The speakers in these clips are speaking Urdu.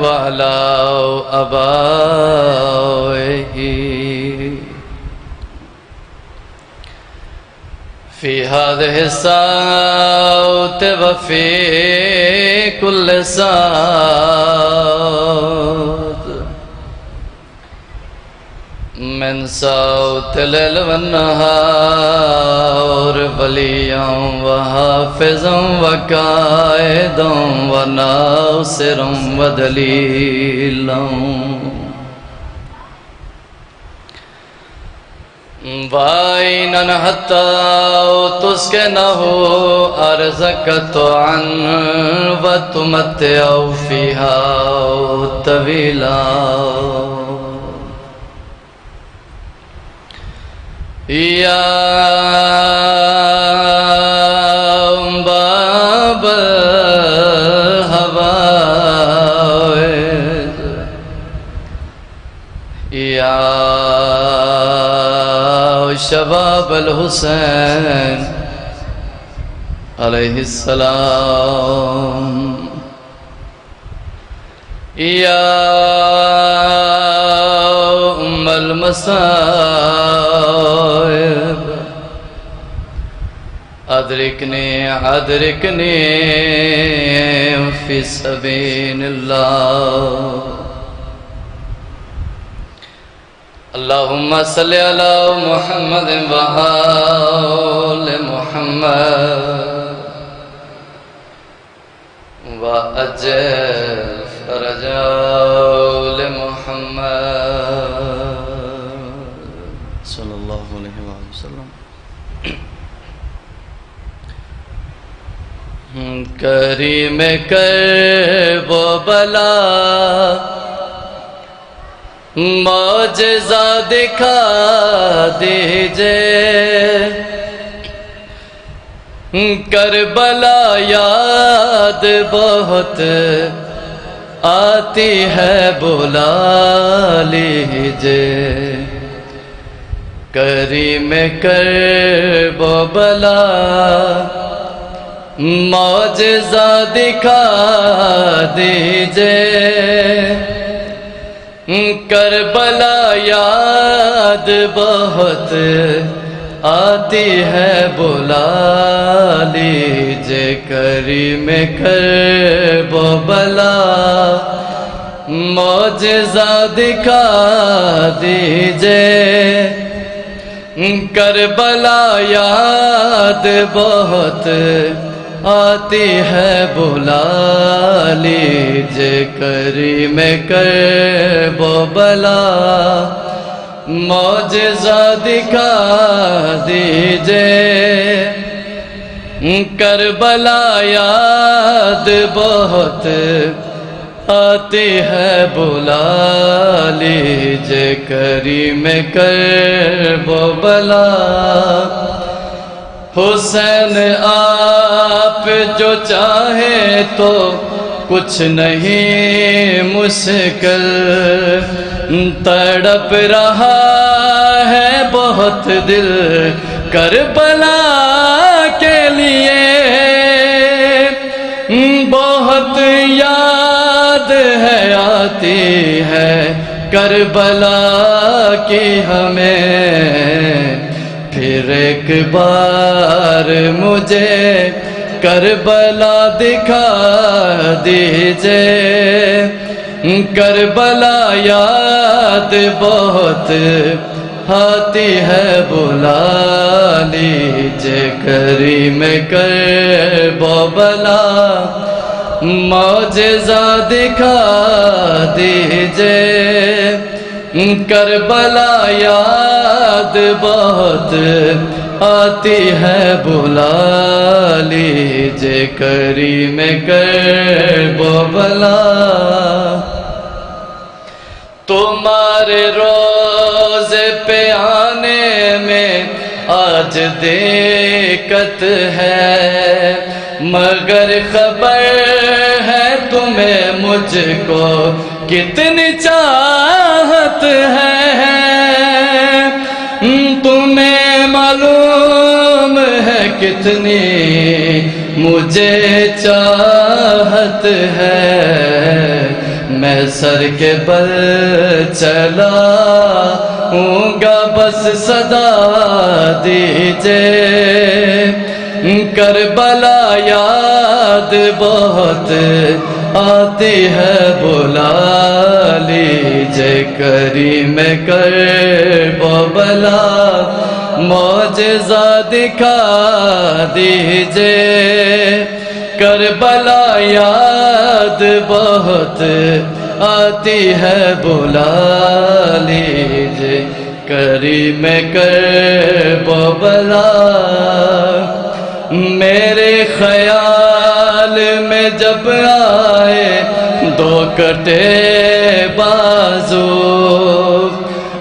وعلى آبائه في هذه الساعة وفي كل ساعة من ساعة الليل والنهار وليا وحافظا وقائدا وناصرا ودليلا وعينا حتى تسكنه أرزك طوعا وتمتع فيها طويلا يا باب الهوائج يا شباب الحسين عليه السلام يا أم المصائب أدركني في سبيل الله اللهم صل على محمد وآل محمد وأجل فرجاء محمد صلى الله عليه وسلم کریم کرب و بلا معجزہ دکھا دیجئے کربلا یاد بہت آتی ہے بلا لیجئے کریم کرب و بلا معجزہ دکھا دیجئے کربلا یاد بہت آتی ہے بلا لیجئے کریم کرب و بلا معجزہ دکھا دیجئے کربلا یاد بہت آتی ہے بلا لیجئے کریم کرب و بلا معجزہ دکھا دیجئے کربلا یاد بہت آتی ہے بلا لیجئے کریم کرب و بلا حسین آپ جو چاہے تو کچھ نہیں مشکل تڑپ رہا ہے بہت دل کربلا کے لیے بہت یاد ہے آتی ہے کربلا کی ہمیں پھر ایک بار مجھے کربلا دکھا دیجئے کربلا یاد بہت آتی ہے بلا لیجئے کریم کرب و بلا معجزہ دکھا دیجئے کربلا یاد بہت آتی ہے بلا لیجئے کریم کرب و بلا تمہارے روزے پہ آنے میں آج دقت ہے مگر خبر ہے تمہیں مجھ کو کتنی چاہت ہے تمہیں معلوم ہے کتنی مجھے چاہت خط ہے، میں سر کے بل چلا ہوں گا، بس صدا دیجئے۔ کربلا یاد بہت آتی ہے، بلا لیجئے۔ کریم کربلا معجزہ دکھا دیجئے۔ کربلا یاد بہت آتی ہے، بلا لیجئے۔ کریم کربلا میرے خیال میں جب آئے دو کٹے بازو،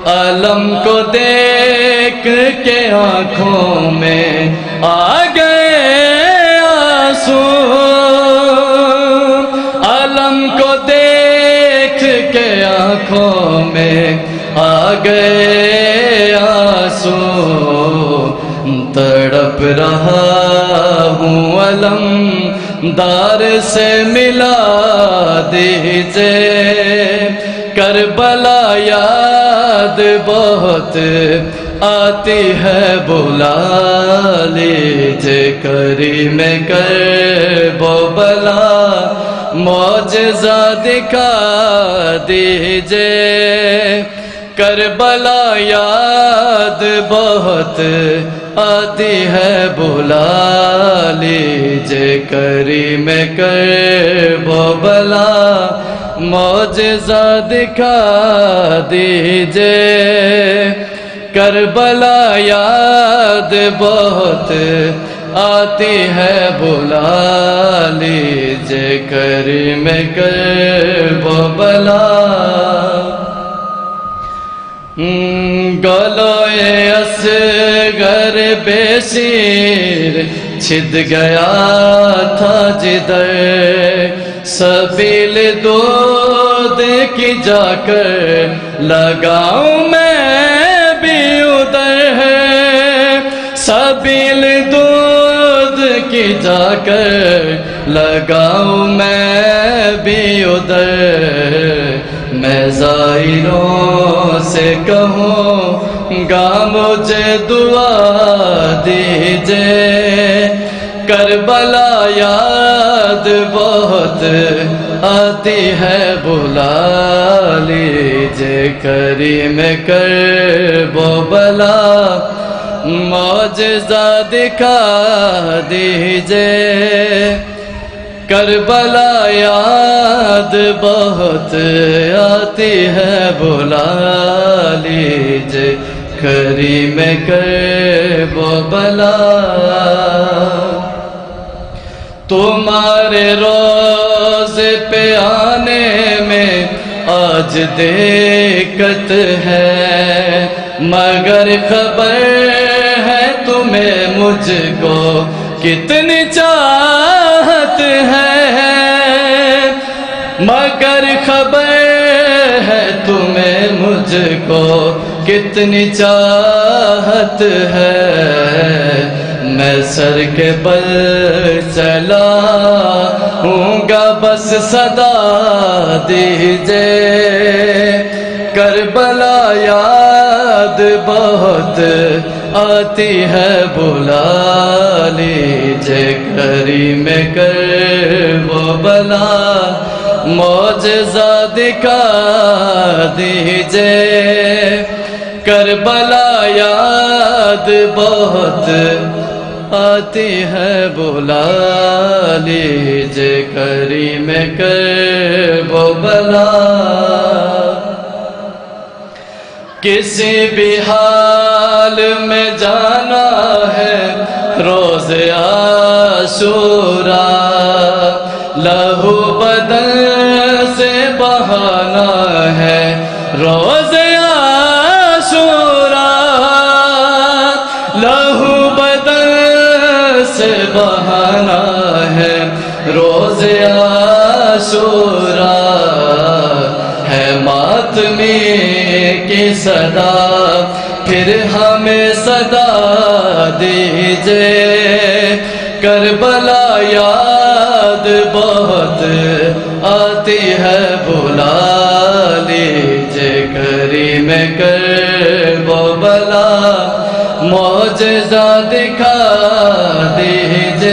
علم کو دیکھ کے آنکھوں میں آ گئے آنسو، علم کو دیکھ کے آنکھوں میں آ گئے آنسو۔ تڑپ رہا ہوں علم دار سے ملا دیجئے۔ کربلا یاد بہت آتی ہے، بلا لیجئے۔ کریم کربلا معجزہ دکھا دیجئے۔ کربلا یاد بہت آتی ہے، بلا لیجئے۔ کریم کربلا معجزہ دکھا دیجئے۔ کربلا یاد بہت آتی ہے، بلا لیجئے۔ کریم کربلا گلوئے اصغر بے سیر چھد گیا تھا جدھر، سبیل دودھ کی جا کر لگاؤں میں بھی ادھر ہے، سبیل دودھ کی جا کر لگاؤں میں بھی ادھر۔ میں زائروں سے کہوں گا مجھے دعا دیجئے۔ کربلا یاد بہت آتی ہے، بلا لیجئے۔ کریم کربلا معجزہ دکھا دیجئے۔ کربلا یاد بہت آتی ہے، بلا لیجئے۔ کریم کربلا تمہارے روز پہ آنے میں آج دقت ہے، مگر خبر ہے تمہیں مجھ کو کتنی چاہت ہے، مگر خبر ہے تمہیں مجھ کو کتنی چاہت ہے۔ میں سر کے بل چلا ہوں گا، بس صدا دیجئے۔ کربلا یاد بہت آتی ہے، بلا لیجئے۔ کریم کربلا معجزہ دکھا دیجئے۔ کربلا یاد بہت آتی ہے، بلا لیجئے۔ کریم کربلا کسی بھی حال میں جانا ہے روز عاشورا، لہو بدن سے بہانا ہے روز عاشورا، لہو بدن سے بہانا ہے روز عاشورا، ہے ماتمی کی صدا پھر ہمیں صدا دیجئے۔ کربلا یاد بہت آتی ہے بلا لیجے کریم کرب و بلا معجزہ دکھا دیجے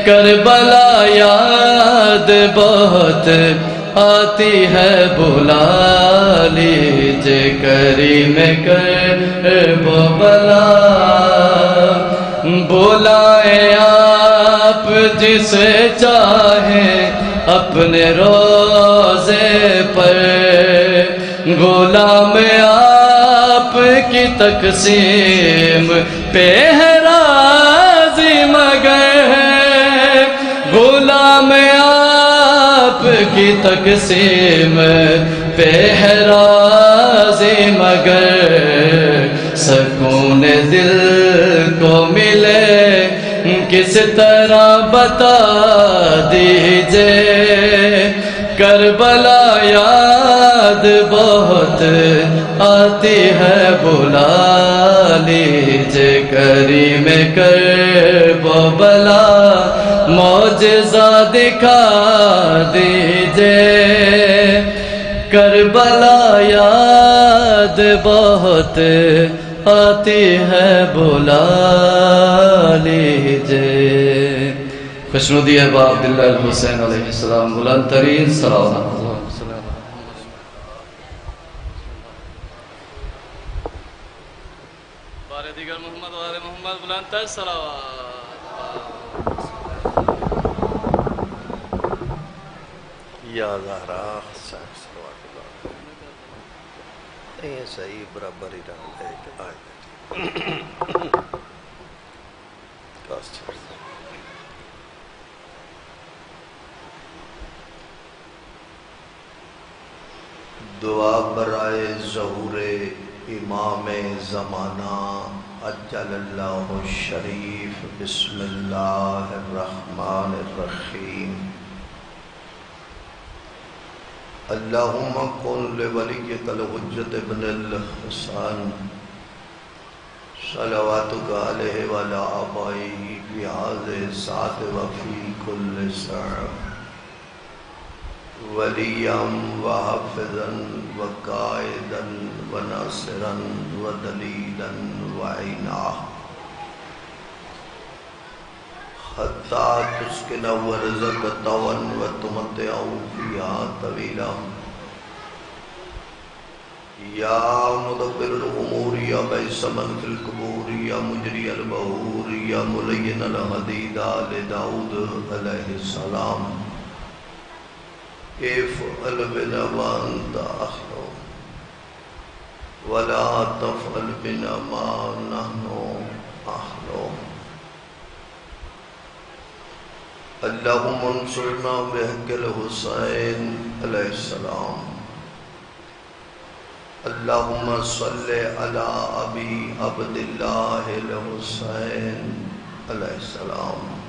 کربلا یاد بہت آتی ہے بلا لیجے کریم کرب و بلا بلائیں آپ جسے چاہیں اپنے روزے پر غلام آپ کی تقسیم پہ ہے راضی مگر غلام آپ کی تقسیم پہ ہے راضی مگر سکون دل کو ملے کس طرح بتا دیجے کربلا یاد بہت آتی ہے بلا لیجے کریم کرب و بلا معجزہ دکھا دیجے کربلا یاد بہت آتی ہے بلا لیجے خوشنودی ہے با عبداللہ الحسین علیہ السلام بلند ترین صلوات بار دیگر محمد و آل محمد بلند تر صلوات یا زہرا صلوات اللہ یہ صحیح برابر ہی رہا ہے کہ آئے کاسٹر دعا برائے ظہور امام زمانہ عجل اللہ الشریف بسم اللہ الرحمن الرحیم اللہم کن لولیک الحجت ابن الحسن صلواتک علیہ وعلی آبائہ فی هذه الساعة وفی کل ساعة ولیا وحافظا وقائدا وناصرا ودلیلا وعینا حتی تسکن ورزق طوان وتمتع فیہا طویلا یا مدبر الامور یا بیس من فی القبور یا مجری البہور یا ملین الحدید آل داود علیہ السلام افعل بنا وانت احلو ولا تفعل بنا ما نحن احلو اللہم انصرنا بحق الحسین علیہ السلام اللہم صلی علی ابی عبداللہ الحسین علیہ السلام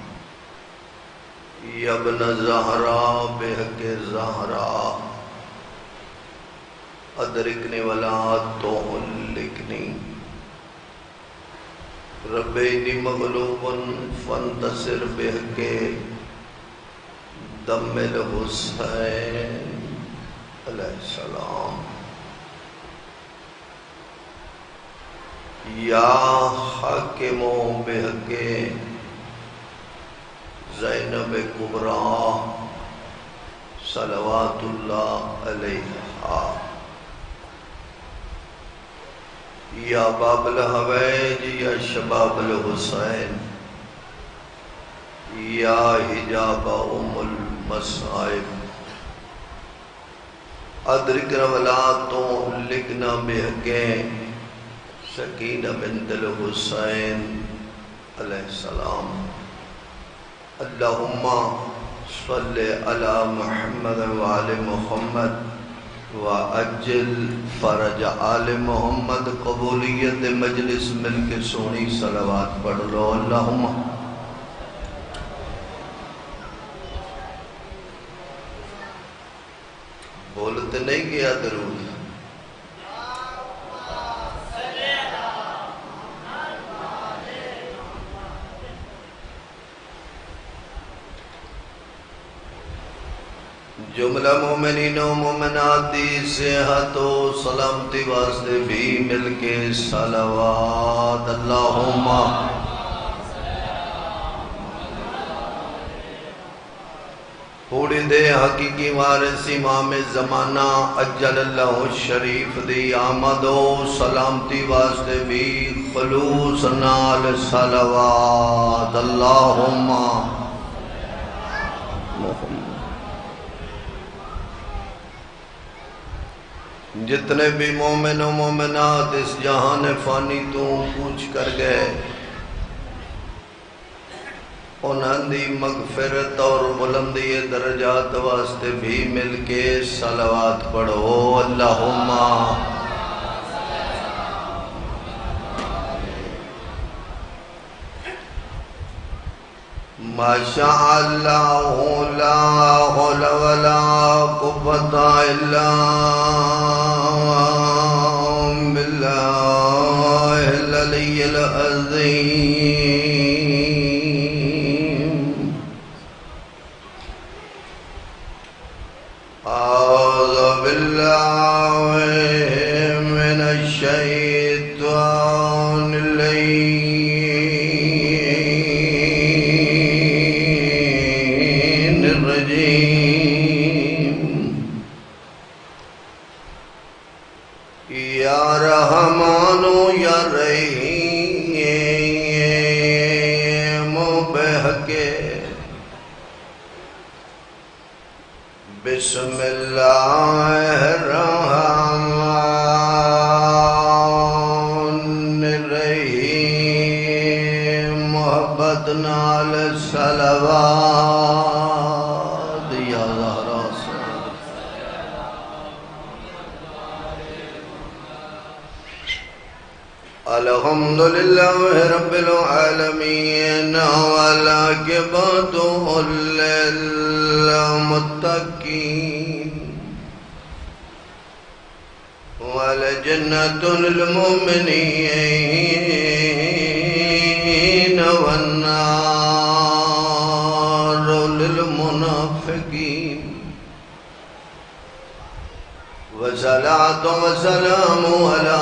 یا ابن زہرا بحق زہرا ادرکنی ولا تہلکنی رب انی مغلوب فانتصر بحق دم الحسین علیہ السلام یا حاکم بحق زینب کبریٰ صلوات اللہ علیہا یا باب الحویج یا شباب الحسین یا حجاب ام المصائب ادرکنا ولا تہلکنا بحق سکینہ بنت الحسین علیہ السلام اللہم صلی علی محمد وعلی محمد وعجل فرج آل محمد قبولیت مجلس مل کے سونی صلوات پڑھ لو اللہم بولتے نہیں گیا درود جملہ مومنین و مومنات دی صحت و سلامتی واسطے بھی مل کے صلوات اللہم پوڑی دے حقیقی وارث امام زمانہ اجل اللہ شریف دی آمد و سلامتی واسطے بھی خلوص نال صلوات اللہم جتنے بھی مومن و مومنات اس جہان فانی تو پوچھ کر گئے انہاں دی مغفرت اور بلندی درجات واسطے بھی مل کے صلوات پڑھو اللہم ما شاء اللہ لا حول ولا قوة الا باللہ العلی العظیم اعوذ باللہ من الشیطان الرجیم یا رحمان یا رحیم بحق بسم اللہ الرحمن الرحیم محبت نال صلوات یا زہرا الحمدللہ رب العالمین والعاقبۃ للمتقین والجنة للمؤمنین والنار للمنافقین وصلاة وسلام علی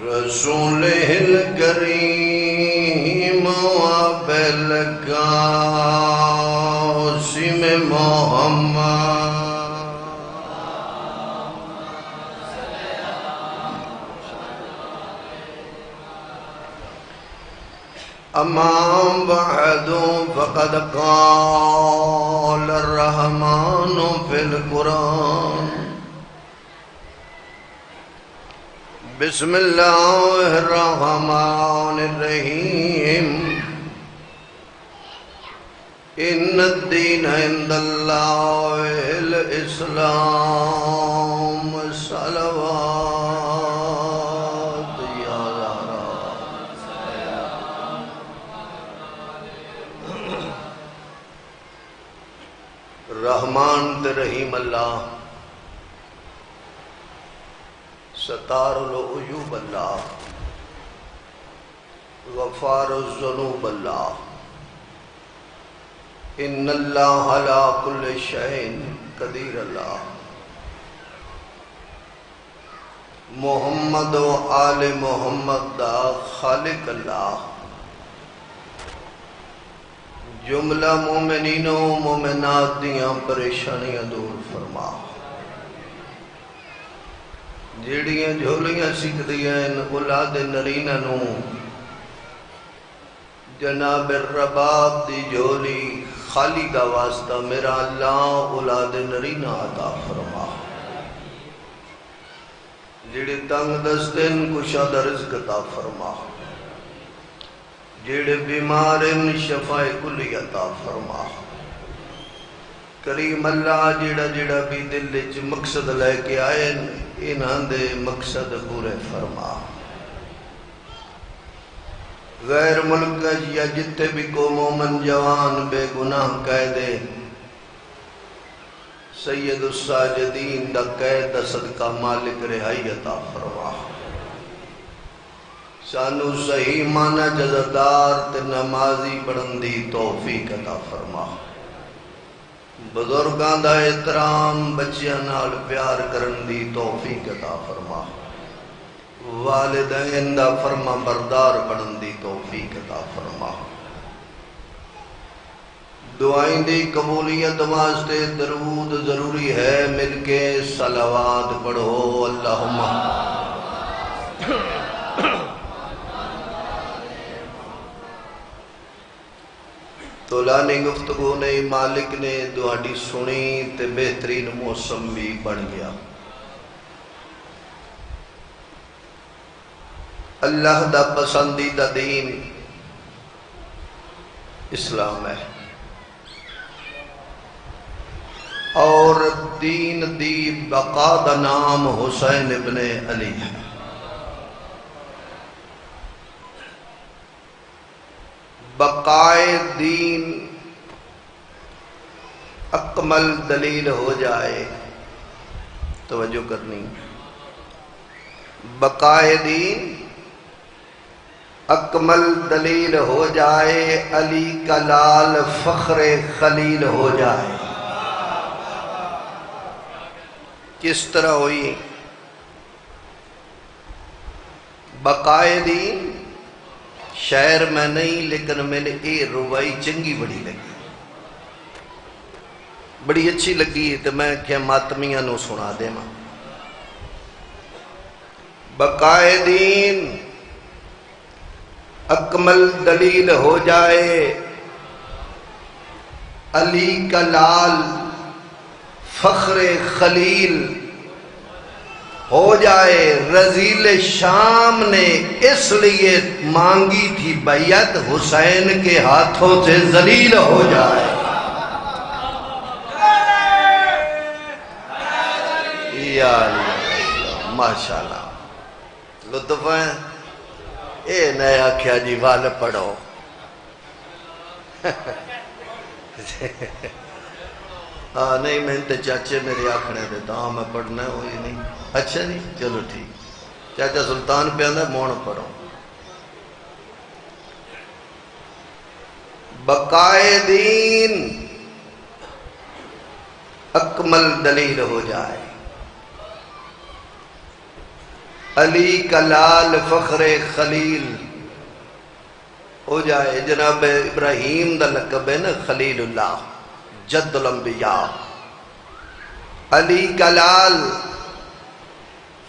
رسوله الكريم وبالقاسم محمد اما بعد فقد قال الرحمن في القرآن بسم اللہ الرحمن الرحیم ان الدین عند اللہ الاسلام صلوات یا رحمان تے رحیم اللہ ستار العیوب اللہ غفار الذنوب اللہ ان اللہ علی کل شیء قدیر اللہ محمد و آل محمد دا خالق اللہ جملہ مومنین و مومنات دیاں پریشانیاں دور فرما جیڑیاں جھولیاں سکھ دیاں اولاد نرینہ نو جناب الرباب دی جھولی خالی دا واسطہ میرا اللہ اولاد نرینہ عطا فرما جیڑے تنگ دستن کشاد رزق عطا فرما جیڑے بیمارن شفاء کلی عطا فرما کریم اللہ جیڑا جیڑا بھی دل وچ مقصد لے کے آئے انہاں دے مقصد پورے فرما غیر ملک یا جتے بھی کو مومن جوان بے گناہ قیدے سید الساجدین دا قید صدقہ مالک رہائی عطا فرما سانو صحیح معنی جزدار تے نمازی پڑھن دی توفیق عطا فرما بزرگاں دا احترام، بچیاں نال پیار کرن دی توفیق عطا فرما، والدین دا فرما بردار بنن دی توفیق عطا فرما۔ دعائیں دی قبولیت واسطے درود ضروری ہے، مل کے صلوات پڑھو۔ اللہم طولانی گفتگو نے مالک نے دعاڑی سنی تے بہترین موسم بھی بن گیا۔ اللہ دا پسندیدہ دین اسلام ہے، اور دین دی بقا دا نام حسین ابن علی ہے۔ بقائے دین اکمل دلیل ہو جائے، توجہ کرنی، بقائے دین اکمل دلیل ہو جائے، علی کا لال فخر خلیل ہو جائے۔ کس طرح ہوئی بقائے دین؟ شعر میں نہیں، لیکن میں نے یہ روائی چنگی بڑی لگی، بڑی اچھی لگی، تو میں کیا ماتمیاں نو سنا دے ماں۔ بقائے دین اکمل دلیل ہو جائے، علی کا لال فخر خلیل ہو جائے۔ رضیل شام نے اس لیے مانگی تھی بیعت، حسین کے ہاتھوں سے ذلیل ہو جائے۔ یا اللہ، ماشاءاللہ، لطف ہے۔ اے نیا آکھیا جی وال پڑھو، ہاں نہیں میں تے چاچے میرے آکھنے دیتا ہاں میں پڑھنا ہے، ہوئی نہیں، اچھا نہیں، چلو ٹھیک، چاچا سلطان پہ آندہ مون پڑھو۔ بقائے دین اکمل دلیل ہو جائے، علی کا لال فخر خلیل ہو جائے۔ جناب ابراہیم دا لقب ہے نا خلیل اللہ، جد الانبیاء، علی کا لال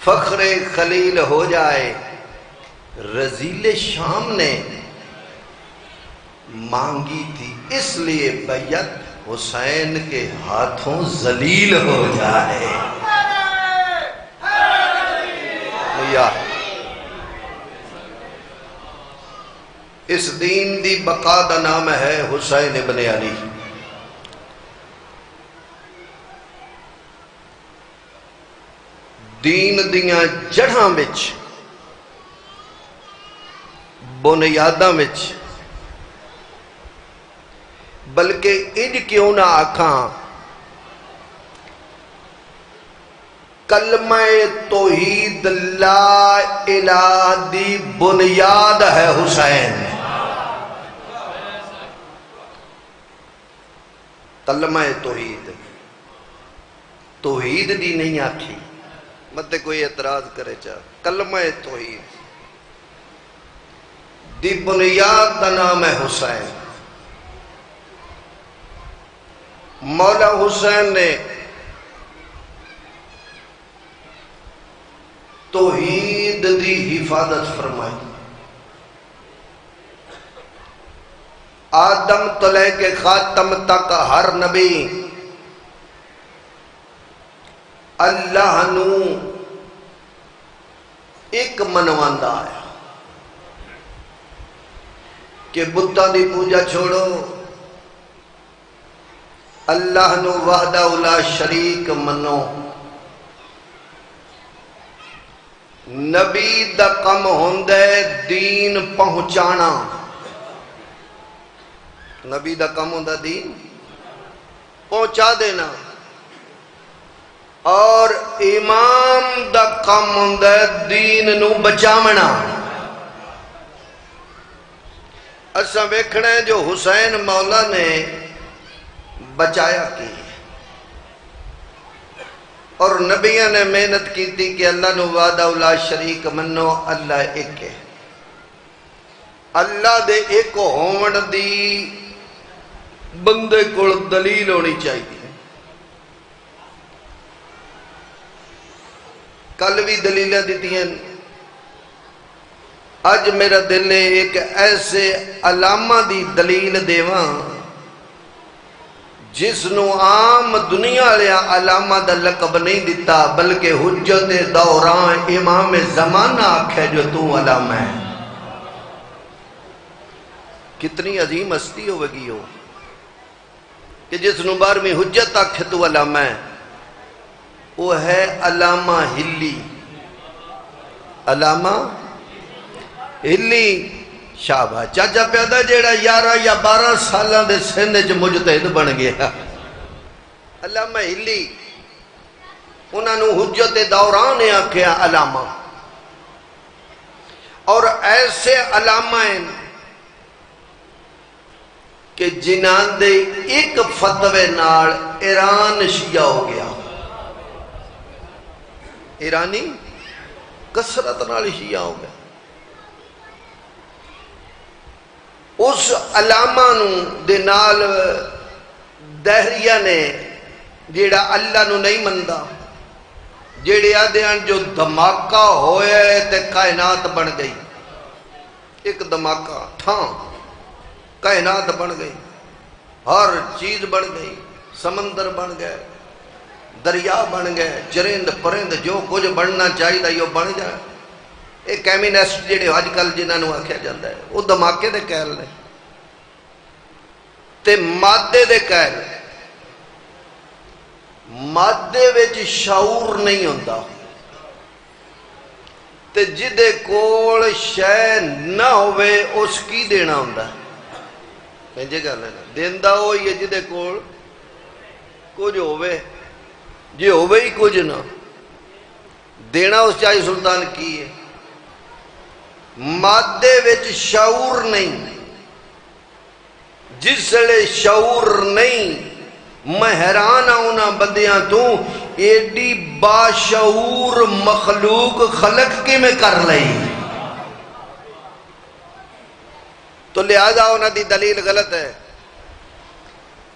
فخر خلیل ہو جائے۔ رضیل شام نے مانگی تھی اس لیے بیعت، حسین کے ہاتھوں ذلیل ہو جائے۔ اس دین دی بقا دا نام ہے حسین ابن علی۔ دین دیاں جڑھاں وچ، بنیاداں وچ، بلکہ اج کیوں نہ آکھاں کلمہ توحید لا الہ دی بنیاد ہے حسین۔ کلمہ توحید، توحید دی نہیں آکھی، مت کوئی اعتراض کرے چاہ، کلمہ توحید دی بنیاد دا نام ہے حسین۔ مولا حسین نے توحید دی حفاظت فرمائی، آدم تو لے کے خاتم تک ہر نبی اللہ نو ایک منواندا ہے کہ بتاں دی پوجا چھوڑو، اللہ نو وحدہ لا شریک منو۔ نبی دا کم ہوندے دین پہنچانا، نبی دا کم ہوندہ دین پہنچا دینا، اور امام دا کم ہوندہ دین نو بچامنا۔ اساں ویکھنا ہے جو حسین مولا نے بچایا کی اور نبیوں نے محنت کی تھی کہ اللہ نو وحدہ لا شریک منو، اللہ ایک ہے۔ اللہ دے ایک ہون دی بندے کو دلیل ہونی چاہیے۔ کل بھی دلیلیں دیتی ہیں، اج میرا دل ہے ایک ایسے علامہ دی دلیل دیواں جس نو عام دنیا لیا علامہ دا لقب نہیں دیتا، بلکہ حجت دوران امام زمانہ آکھے جو تو علامہ ہے۔ کتنی عظیم ہستی ہوئے گی ہو کہ جس نو بارہویں حجت آکھے تو علامہ ہے، وہ ہے علامہ ہلی۔ علامہ ہلی شابہ چاچا پیدا جیڑا 11 یا 12 سالاں دے سن وچ مجتہد بن گیا۔ علامہ ہلی انہاں نو حجت دوران آکھیا علامہ، اور ایسے علامہ ہیں کہ جنہاں دے ایک فتوے نال ایران شیعہ ہو گیا۔ ایرانی کثرت نال شیعہ ہو گیا۔ اس علامہ نو دے نال دہریہ نے جیڑا اللہ نو نہیں مندا، جیڑے آدھیاں جو دھماکہ ہوئے تے کائنات بن گئی، ایک دھماکہ تھا کائنات بن گئی، ہر چیز بن گئی، سمندر بن گئے، دریا بن گئے، چرند پرند جو کچھ بننا چاہیے یہ بن جائے۔ ایک کیمینسٹ جڑے آج کل جنہاں نو آکھیا جاتا ہے وہ دھماکے دے قائل نے تے مادے دے قائل۔ مادے وچ شعور نہیں ہوندا تے جدے کول شے نہ ہوئے اس کی دینا ہوندا ہے۔ سمجھے گل ہے نا، دیندا ہوئی ہے جدے کول کچھ ہوئے، جی ہوئے ہی کچھ نہ دینا اس چاہی سلطان کی ہے۔ مادے وچ شعور نہیں، جس لئے شعور نہیں میں حیران آؤنا بندیاں تو ایڈی باشعور مخلوق خلق کی میں کر لئی، تو لہذا انہاں دی دلیل غلط ہے۔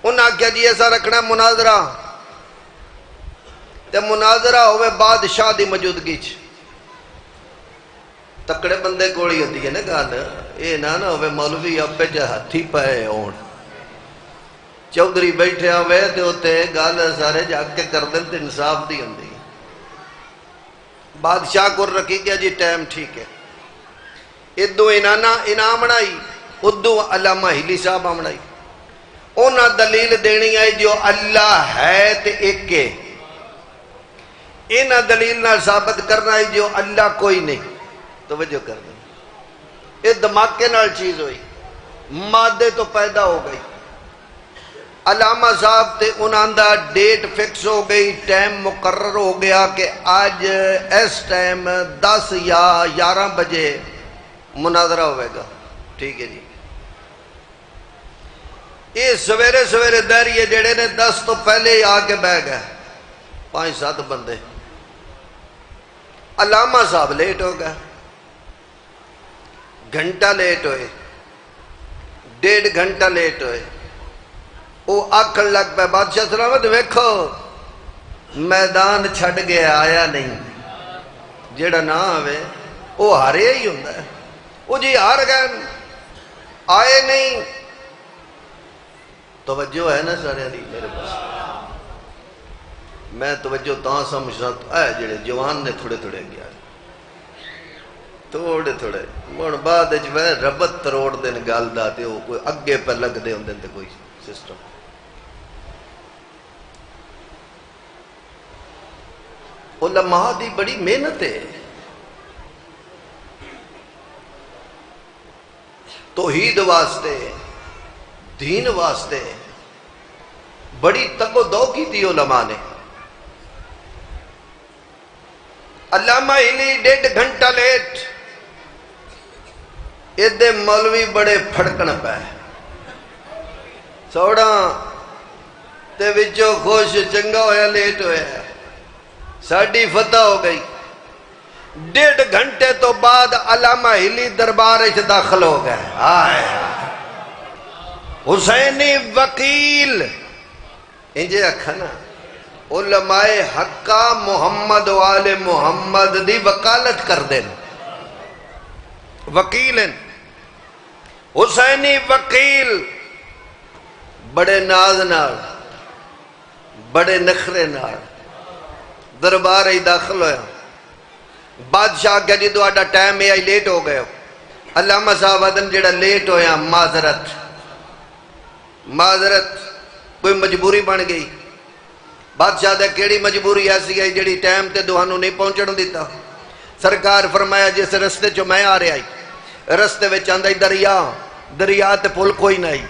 انہاں کیا جی ایسا رکھنا مناظرہ تے مناظرہ ہوئے بادشاہ دی موجودگی چ، تکڑے بندے کوڑی ہوتی ہے نا گل، اے نہ ہوئے مولوی اپے چ ہتھی پائے ہون، چودھری بیٹھے ہوئے تے ہوتے گل سارے جا کے کر دیں تے انصاف دی ہوندی۔ بادشاہ کو رکھی گیا جی ٹائم ٹھیک ہے، ادو انعام بنائی، ادو علامہ ہلی صاحب بنائی، انہاں دلیل دینی ہے جو اللہ ہے تے ایک ہے، انہاں دلیل نہ ثابت کرنا ہے جو اللہ کوئی نہیں۔ توجہ کر دیں، یہ دھماکے نال چیز ہوئی، مادے تو پیدا ہو گئی۔ علامہ صاحب تے انہاں دا ڈیٹ فکس ہو گئی، ٹائم مقرر ہو گیا کہ آج اس ٹائم 10 یا 11 بجے مناظرہ ہوئے گا، ٹھیک ہے جی۔ یہ سویرے سویرے دہریے جڑے نے 10 تو پہلے ہی آ کے بہ گئے، 5-7 بندے۔ علامہ صاحب لیٹ ہو گئے، گھنٹہ لیٹ ہوئے، 1.5 گھنٹہ لیٹ ہوئے۔ وہ آکھن لگ پہ بادشاہ سلامت ویکھو میدان چھڑ گیا آیا نہیں، جیڑا نہ آوے وہ ہارے ہی ہوندہ ہے۔ وہ جی ہار گئے آئے نہیں، توجہ ہے نا سارے دی میرے پاس؟ میں توجہ تاں سمجھنا ہے جڑے جوان نے تھوڑے تھوڑے گیا تھوڑے تھوڑے مون بعد وچ ربط تروڑ دین گل دا تے او کوئی اگے پہ لگ دے ہوندے تے کوئی سسٹم۔ علماء دی بڑی محنت ہے، توحید واسطے دین واسطے بڑی تگ و دو کی تھی علماء نے۔ علامہ ہلی 1.5 گھنٹہ لیٹ، ادھے مولوی بڑے پھڑکن پہ، سوڑا تے وچوں خوش چنگا ہویا لیٹ ہویا ساڑی فتح ہو گئی 1.5 گھنٹے تو بعد علامہ ہلی دربار اچھ داخل ہو گئے آئے حسینی وکیل انجھے اکھنا علماء حقہ محمد وآل محمد دی وکالت کر دیں وکیل حسینی وکیل بڑے ناز نال بڑے نخرے نال دربار ہی داخل ہویا بادشاہ کہا جی تو آڈا ٹائم ہے لیٹ ہو گئے علامہ صاحب ادن جڑا لیٹ ہویا معذرت کوئی مجبوری بن گئی بادشاہ دے کیڑی مجبوری ایسی ہے جڑی ٹائم تے دوہانوں نہیں پہنچن دیتا سرکار فرمایا جس رستے چو میں آ رہا ہی رستے وچ آندائی دریا تے پل کوئی نہیں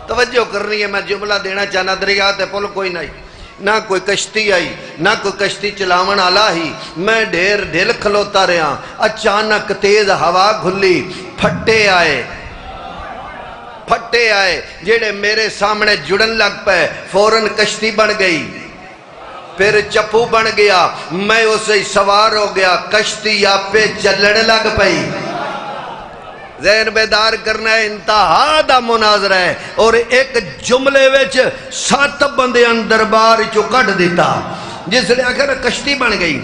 توجہ کرنی ہے میں جملہ دینا چاہنا دریا تے پل کوئی نہیں نہ کوئی کشتی آئی نہ کوئی کشتی چلاون آلا ہی میں ڈھیر ڈھل کھلوتا رہا اچانک تیز ہوا گھلی پھٹے آئے جیڑے میرے سامنے جڑن لگ پے فوراً کشتی بن گئی پھر چپو بن گیا میں اسے سوار ہو گیا کشتی آپ پہ چلن لگ پئی ذہن بیدار کرنا ہے انتہا دا مناظرہ ہے اور ایک جملے وچ 7 بندے دربار چو کٹ دیتا جس لئے آخر کشتی بن گئی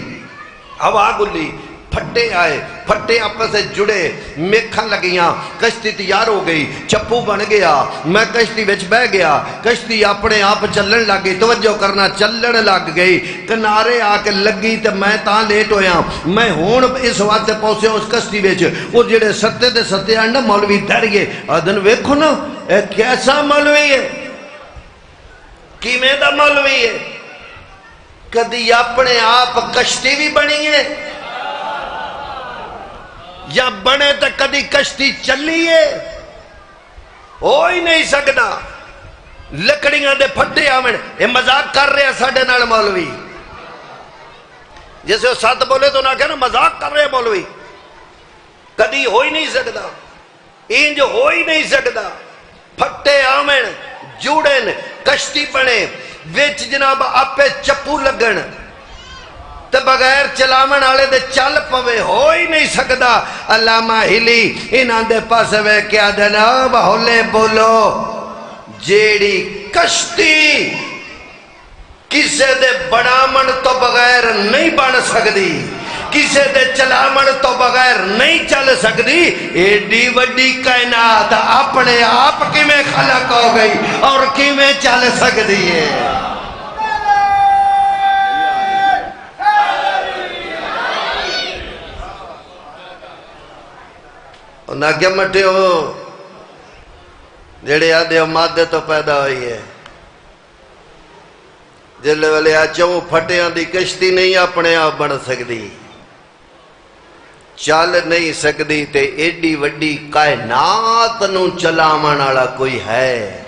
ہوا گلی پھٹے آئے پھٹے آپس سے جڑے میکھن لگیاں کشتی تیار ہو گئی چپو بن گیا میں کشتی وچ بہ گیا کشتی اپنے آپ چلن لگ گئی توجہ کرنا چلن لگ گئی کنارے آ کے لگی تے میں تاں لیٹ ہویا میں ہون اس واسطے پہنچے اس کشتی وچ وہ جڑے ستے تے ستے آن مولوی ڈر گئے ادن ویکھو نا اے کیسا مولوی ہے کیویں دا مولوی ہے کدی اپنے آپ کشتی بھی بنی ہے یا بنے تو کدی کشتی چلی ہے ہو ہی نہیں سکتا لکڑیاں دے پھٹے آمن یہ مذاق کر رہے ہیں ساڑھے نال مولوی جیسے وہ 7 بولے تو نہ کہنا مذاق کر رہے ہیں مولوی کدی ہو ہی نہیں سکتا انج ہو ہی نہیں سکتا پھٹے آمن جوڑن کشتی بنے ویچ جناب آپ پہ چپو لگن تے بغیر چلاون آلے دے چل پوے ہو ہی نہیں سکتا علامہ ہلی انہاں دے پاس وے کیا جناب ہولے بولو جیڑی کشتی کسے دے بڑامن تو بغیر نہیں بن سکتی کسے دے چلاون تو بغیر نہیں چل سکتی ایڈی وڈی کائنات اپنے آپ کی میں خلق ہو گئی اور کی میں چل سکتی ہے نہ کہ مٹے ہو جڑے آدھے مادے تو پیدا ہوئی ہے جلے والے آچوں پھٹیاں دی کشتی نہیں اپنے آپ بن سکتی چل نہیں سکتی تے ایڈی وڈی کائنات نو چلاون والا کوئی ہے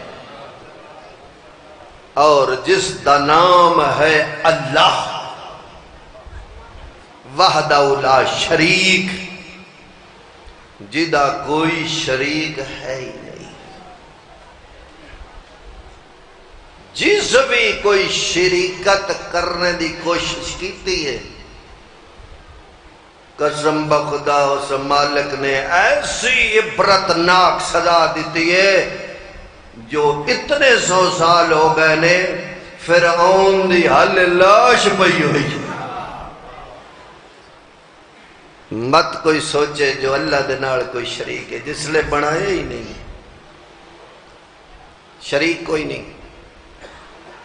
اور جس دا نام ہے اللہ وحدہ لا شریک جدا کوئی شریک ہے ہی نہیں جس بھی کوئی شریکت کرنے دی کوشش کیتی ہے قسم بخدا اس مالک نے ایسی عبرتناک سزا دیتی ہے جو اتنے 100 سال ہو گئے نے فرعون دی حل لاش پئی ہوئی مت کوئی سوچے جو اللہ دے نال کوئی شریک ہے جس لئے بنایا ہی نہیں شریک کوئی نہیں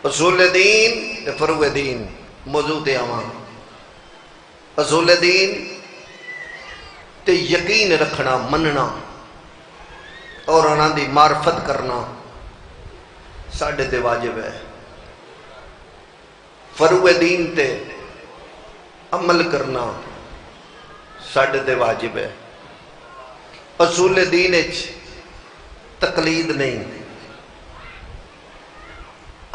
اصول دین فروع دین موضوع تے آوان اصول دین تے یقین رکھنا مننا اور انہاں دی معرفت کرنا ساڑھے تے واجب ہے فروع دین تے عمل کرنا ساڑھے تے واجب ہے اصول دین اچ تقلید نہیں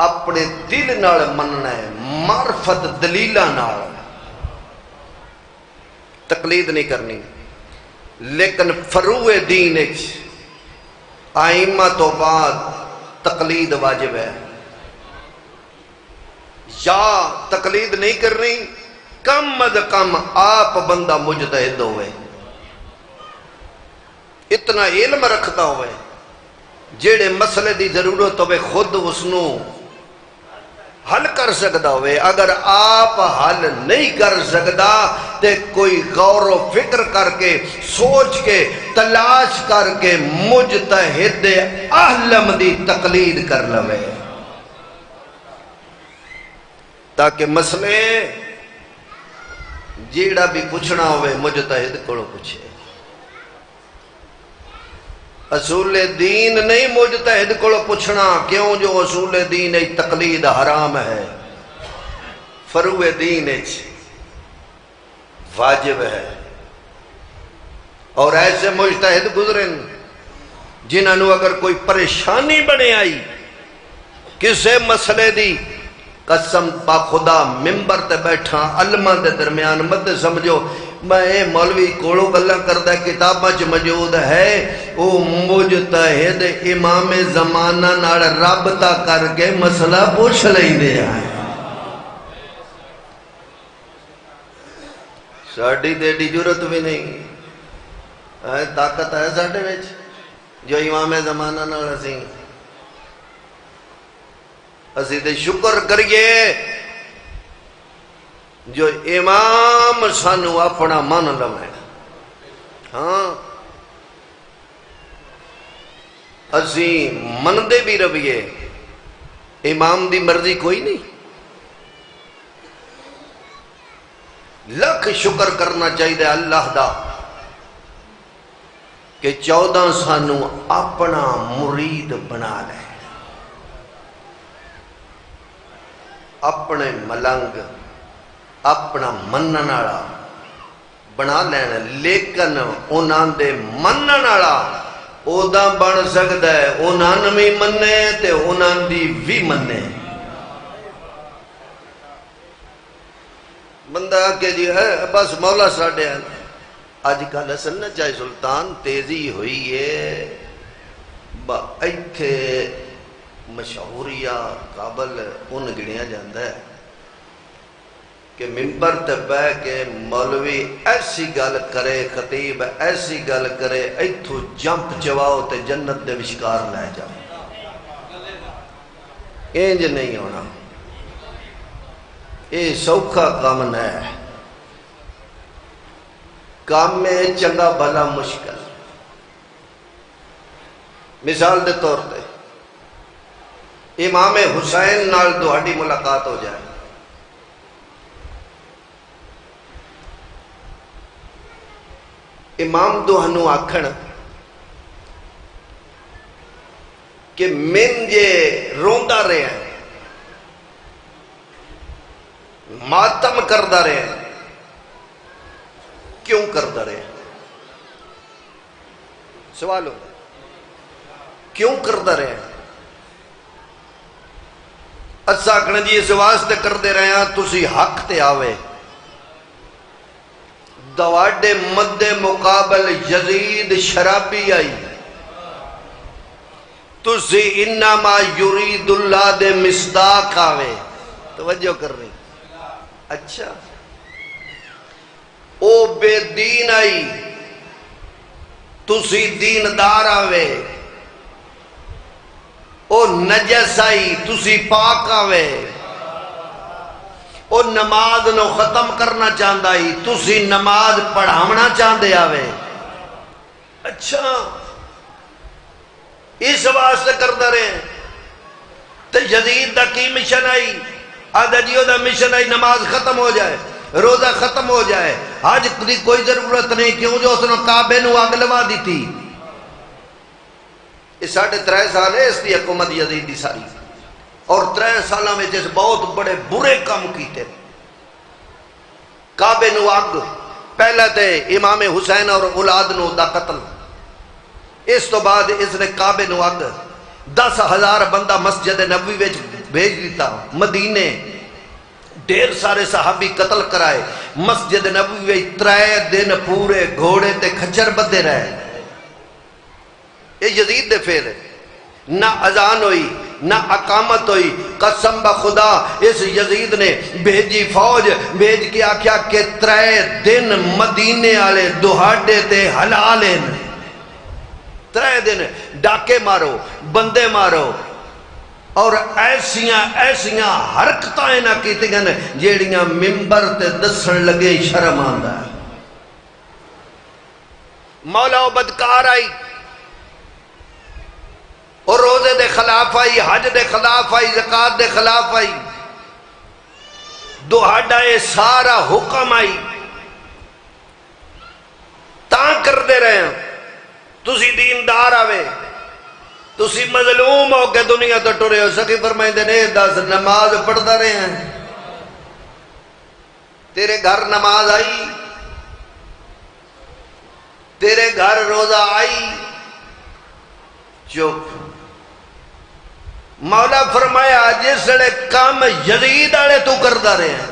اپنے دل نال مننا ہے معرفت دلیلہ نال تقلید نہیں کرنی لیکن فروع دین اچ آئمہ تو بعد تقلید واجب ہے یا تقلید نہیں کرنی، کم از کم آپ بندہ مجتہد ہوئے، اتنا علم رکھتا ہوئے، جیڑے مسئلے دی ضرورت ہوئے خود اس نو حل کر سکتا ہوئے۔ اگر آپ حل نہیں کر سکتا تے کوئی غور و فکر کر کے سوچ کے تلاش کر کے مجتہد اہلم دی تقلید کر لوے، تاکہ مسئلے جیڑا بھی پوچھنا ہوئے مجتہد کو پوچھے۔ اصول دین نہیں مجتہد کو پوچھنا، کیوں؟ جو اصول دین تقلید حرام ہے، فروع دین واجب ہے۔ اور ایسے مجتہد گزرن جنہوں اگر کوئی پریشانی بنے آئی کسے مسئلے دی، قسم پا خدا ممبر تے بیٹھا علماء دے درمیان مت سمجھو میں مولوی کوڑو گلہ کردہ کتابہ چ موجود ہے، او مجتہد امام زمانہ نال رابطہ کر کے مسئلہ پوچھ لیں دے آئے۔ ساڑھی دیڑی جرت بھی نہیں، طاقت ہے ساڑھے ویچ جو امام زمانہ نال اسی دے شکر کریے جو امام سانو اپنا من لوے۔ ہاں اسی من دے بھی رویے، امام دی مرضی کوئی نہیں۔ لکھ شکر کرنا چاہیے اللہ دا کہ 14 سانو اپنا مرید بنا لے، اپنے ملنگ اپنا منن والا بنا لینا، لیکن انہاں دے منن والا اودا بن سکتا ہے انہاں بھی منے تے انہاں دی بھی منے۔ بندہ کہ جی ہے بس مولا ساڈے ہیں، اج کل اصل نہ چاہے سلطان تیزی ہوئی ہے، با ایتھے مشہوریا قابل ان گنیا جاندہ ہے کہ ممبر تے بہ کے مولوی ایسی گل کرے، خطیب ایسی گل کرے، ایتھو جمپ چواؤ تے جنت دے وشکار لے جاؤ۔ اینج نہیں ہونا، یہ سوکھا کام نہ ہے، کام میں چنگا بھلا مشکل۔ مثال دے طور تے امام حسین نال تہاڈی ملاقات ہو جائے، امام تہانوں آکھن کہ من جے روندا رہے ہیں، ماتم کردا رہے ہیں، کیوں کردا رہے ہیں؟ سوال ہوتا کیوں کردا رہے ہیں؟ اسا آکھنا جی اس واسطے کردے رہے ہیں تسی حق تے آوے، دواڈے مد مقابل یزید شرابی آئی، تسی انما یرید اللہ دے مصداق آوے، توجہ کر رہی، اچھا او بے دین آئی، تسی دیندار آوے، او نجس آئی، تسی پاک آوے، او نماز نو ختم کرنا چاہتا ہی، تسی نماز پڑھاونا چاہتے آوے۔ اچھا اس واسطے کرتا رہے ہیں تو یزید دا کی مشن آئی؟ آدھا جیو دا مشن آئی نماز ختم ہو جائے، روزہ ختم ہو جائے، حج دی کوئی ضرورت نہیں، کیوں جو اس نے کعبے نو آگ لوا دی تھی۔ اس 3.5 سال ہے اس دی حکومت یزید دی ساری، اور 3 سالوں میں جس بہت بڑے برے کام کیتے، کعبے نو آگ، پہلے تے امام حسین اور اولاد نو دا قتل، اس تو بعد اس نے کعبے نو آگ، 10,000 بندہ مسجد نبوی وچ بھیج دیتا، مدینے ڈیر سارے صحابی قتل کرائے، مسجد نبوی وچ 3 دن پورے گھوڑے تے کھچر بدے رہے۔ یہ یزید دے پھر نہ اذان ہوئی، نہ اقامت ہوئی. قسم بخدا اس یزید نے بھیجی فوج، بھیج کے آکھیا کہ 3 دن مدینے والے دہاڑے تے حلال ہیں. 3 دن ڈاکے مارو، بندے مارو، اور ایسیاں حرکتیں نہ کیتی گئے جیڑیاں ممبر تے دسن لگے شرم آندا ہے. مولا و بدکار آئی اور روزے دے خلاف آئی، حج دے خلاف آئی، زکات دے خلاف آئی، دہاڑا سارا حکم آئی. تاں کر دے رہے ہیں تسی دیندار آوے، تسی مظلوم ہو کے دنیا تو ٹرے ہو. سکی فرمائیں دے نے 10 نماز پڑھتا رہے ہیں، تیرے گھر نماز آئی، تیرے گھر روزہ آئی، چپ. مولا فرمایا جس لے کام یزید آلے تو کردہ رہے ہیں.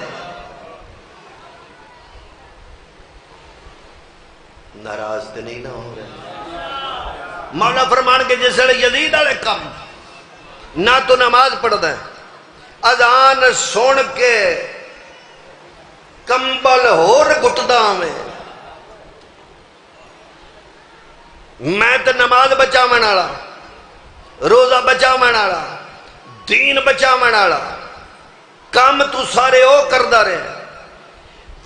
ناراض تے نہیں نہ ہو رہے. مولا فرمان کے جس لے یزید آلے کام نہ تو نماز پڑھتا ہے، اذان سن کے کمبل ہور گھٹدا میں تے نماز بچاون والا، روزہ بچاون والا، دین بچاون والا کام تو سارے او کردا رہے.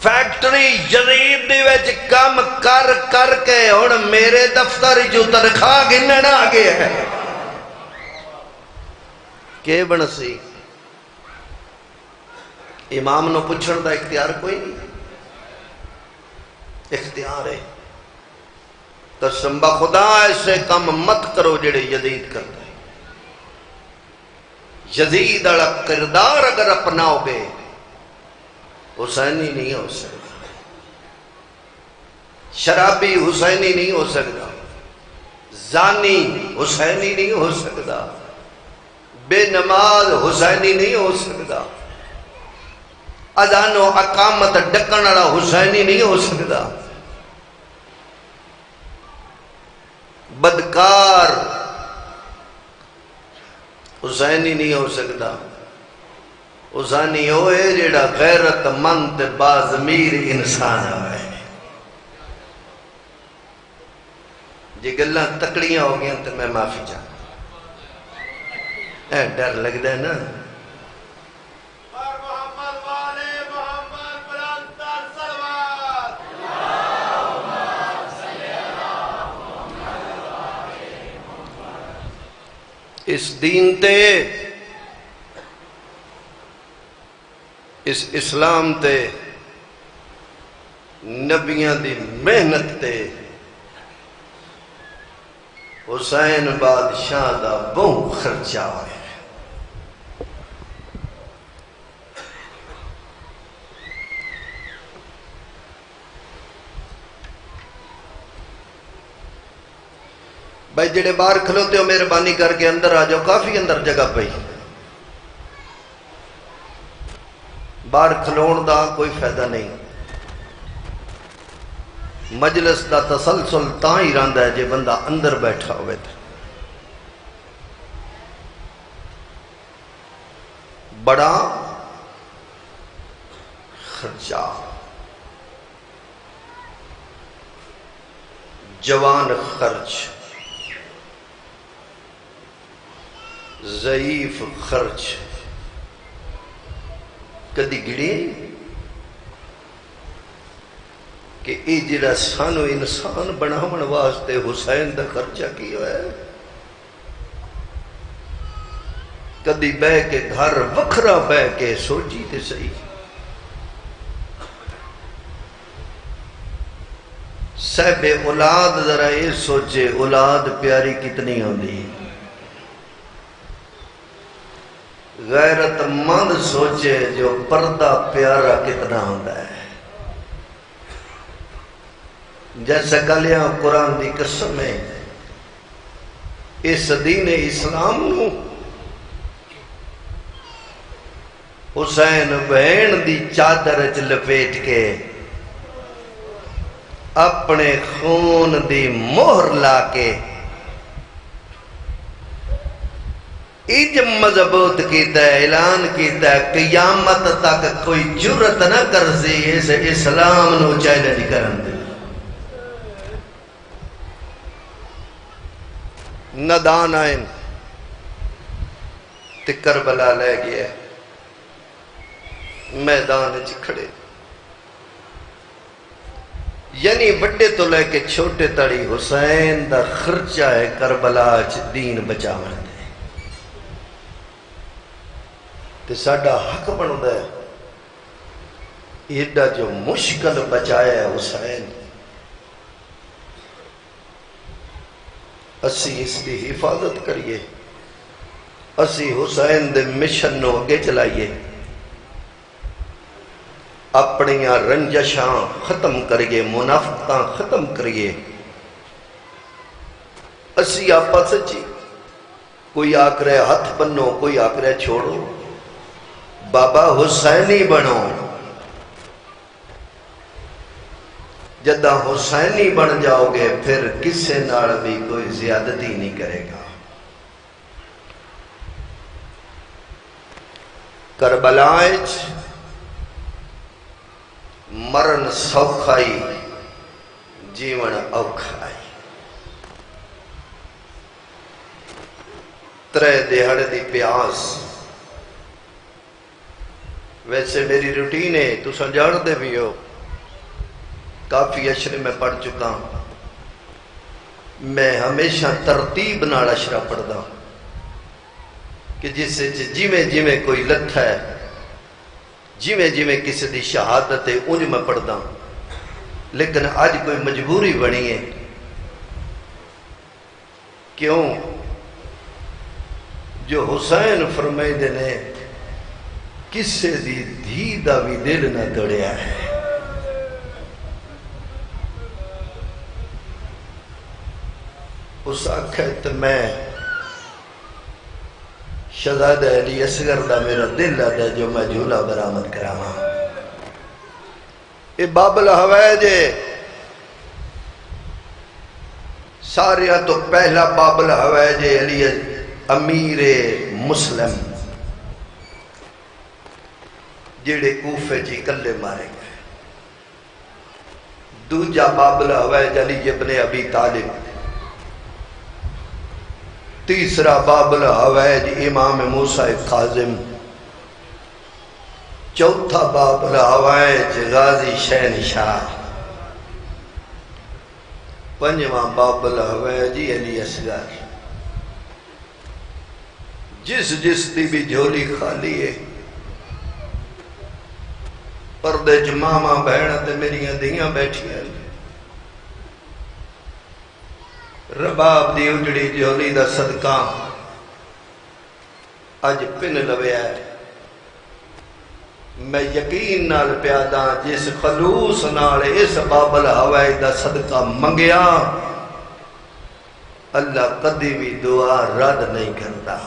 فیکٹری یزید دی وچ کام کر کر کے ہن میرے دفتر جو تنخواہ گنن آ گیا ہے. کہ بنسی امام نو پوچھن دا اختیار کوئی نہیں. اختیار ہے. قسم بخدا ایسے کام مت کرو جڑے یزید کرتا ہے. یزید والا کردار اگر اپناؤ گے حسینی نہیں ہو سکتا، شرابی حسینی نہیں ہو سکتا، زانی حسینی نہیں ہو سکتا، بے نماز حسینی نہیں ہو سکتا، اذان و اقامت ڈکن والا حسینی نہیں ہو سکتا، بدکار حسینی نہیں ہو سکتا. حسینی ہوئے جیڑا غیرت مند باضمیر انسان ہے. جی گلاں تکڑیاں ہو گیا تو میں معافی چاہتا. اے ڈر لگتا ہے نا. اس دین تے، اس اسلام تے، نبیاں دی محنت تے حسین بادشاہ دا بہت خرچہ ہے. بھائی جڑے باہر کھلوتے ہو مہربانی کر کے اندر آ جاؤ، کافی اندر جگہ پئی. باہر کھلون دا کوئی فائدہ نہیں. مجلس دا تسلسل تاں ہی رہندا ہے جے بندہ اندر بیٹھا ہوئے تھا. بڑا خرچہ، جوان خرچ، ضعیف خرچ. کدی گڑی کہ اے جڑا سانو انسان بناون واسطے حسین دا خرچہ کی ہوئے. کدی بہ کے گھر وکھرا بہ کے سوچی تے صحیح. صاحب اولاد ذرا یہ سوچے اولاد پیاری کتنی ہوندی. غیرت مند سوچے جو پردہ پیارا کتنا ہوتا ہے. جیسا کلیاں قرآن دی قسم ہے اس دین اسلام نو حسین بہن دی چادر چ لپیٹ کے اپنے خون دی مہر لا کے اج مضبوط کیتا ہے، اعلان کیتا ہے قیامت تک کوئی جرت نہ کر سی اس اسلام نو چیلنج کرن دے۔ ندان آئین تے کربلا لے گیا میدان چ کھڑے، یعنی بڑے تو لے کے چھوٹے تڑی حسین دا خرچہ ہے کربلا چ دین بچاون دے، تے ساڈا حق بندا ہے ایڈا جو مشکل بچایا ہے حسین، اسی اس کی حفاظت کریے، اسی حسین دے مشن نو اگے چلائیے، اپنیاں رنجشاں ختم کریے، منافقتاں ختم کریے، اسی آپس چی کوئی آکھ رہے ہاتھ بنو، کوئی آکھ رہے چھوڑو، بابا حسینی بنو، جدہ حسینی بن جاؤ گے پھر کسے نال بھی کوئی زیادتی نہیں کرے گا۔ کربلائچ مرن سوکھائی جیون اوکھائی، ترے دہڑ دی پیاس، ویسے میری روٹین ہے تو سنجھاڑ دے بھی ہو، کافی اشرے میں پڑھ چکا ہوں، میں ہمیشہ ترتیب نال اشرا پڑھدا کہ جس جیویں جیویں کوئی لت ہے، جیویں جیویں کسی دی شہادت ہے انج میں پڑھدا، لیکن آج کوئی مجبوری بنی ہے، کیوں جو حسین فرمائی دے نے کسے دی دھی دا بھی دل نہ توڑیا ہے، اس آخت میں شہزادہ علی اصغر دا میرا دل آدھا جو میں جھولا برآمد کراواں، اے بابل حویج ساریاں تو پہلا بابل حویج علی امیر مسلم جڑے کوفے جی کلے مارے گئے، دوجا بابل حویج علی ابن ابی طالب، تیسرا بابل حویج امام موسیٰ کاظم، چوتھا بابل حویج غازی شہنشاہ، پنجواں بابل حویج علی اصغر۔ جس جس دی بھی جھولی خالی ہے، پردے چ ماما بہن تے میریاں دھیاں بیٹھیاں، رباب دی اجڑی جھولی دا صدقہ اج پن لویا ہے، میں یقین نال پیادا جس خلوص نال اس بابل حویج دا صدقہ منگیا اللہ کدی بھی دعا رد نہیں کرتا۔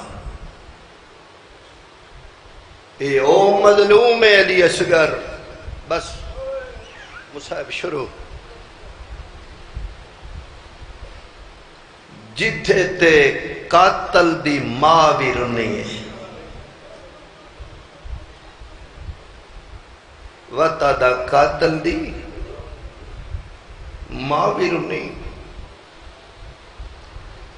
اے او مظلوم علی اصغر، بس مصاحب شروع، جتھے تے قاتل دی ماں بھی رونی ہے، وطا دا قاتل دی ماں بھی رونی،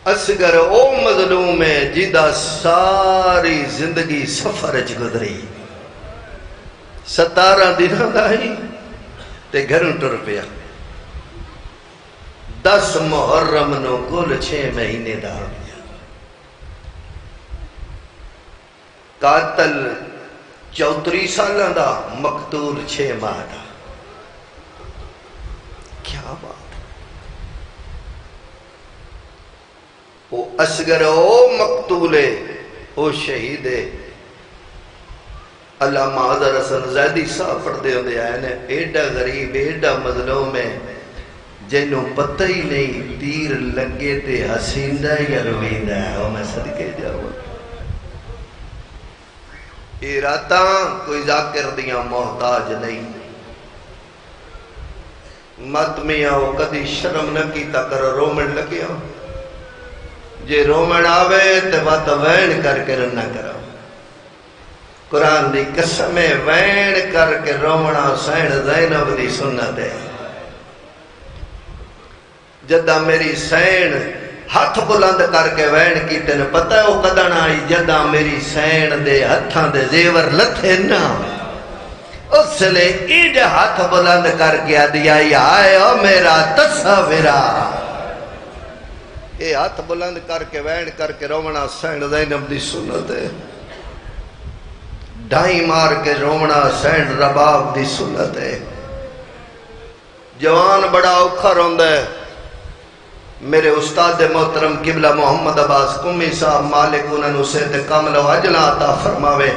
اصغر او مظلوم ہے جدا ساری زندگی سفر چ گزری، 17 دنوں دا ہی تے گھروں ٹر پیا، 10 محرم نو کل 6 مہینے دا ہو گیا، قاتل 34 سالاں دا، مقتول 6 ماہ دا، کیا بات، او اصغر او مقتول ہے، او شہید ہے۔ علامہ اظہر حسن زیدی صاحب پڑھتے ہوندے آئے نے، ایڈا غریب ایڈا مظلوم ہے جنہوں پتہ ہی نہیں تیر لگے تے حسیندہ یا رویندہ ہے، وہ میں صدقے جاؤں، یہ راتاں کوئی ذاکر دیاں محتاج نہیں، مت میاں وہ کدی شرم نہ کیتا کرو، رومن لگیا جے رومن آوے تے بات وین کر کے نہ کرو قرآن دی قسم وین کر کے رومنا حسین زینب دی سنت ہے جدہ میری سین ہاتھ بلند کر کے وین کی تین پتہ ہے وہ قدن آئی جدہ میری سین دے ہتھاں دے زیور لتھے نا اس لئے ایڈ ہاتھ بلند کر کے دیا آئے او میرا تصورا اے ہاتھ بلند کر کے وین کر کے رومنا حسین زینب دی سنت ہے ڈھائی مار کے رومنا حسین رباب دی سنت ہے جوان بڑا اوکھا روندہ ہے میرے استاد محترم قبلہ محمد عباس قمی صاحب مالک انہوں سے کامل و عجلہ عطا فرماوے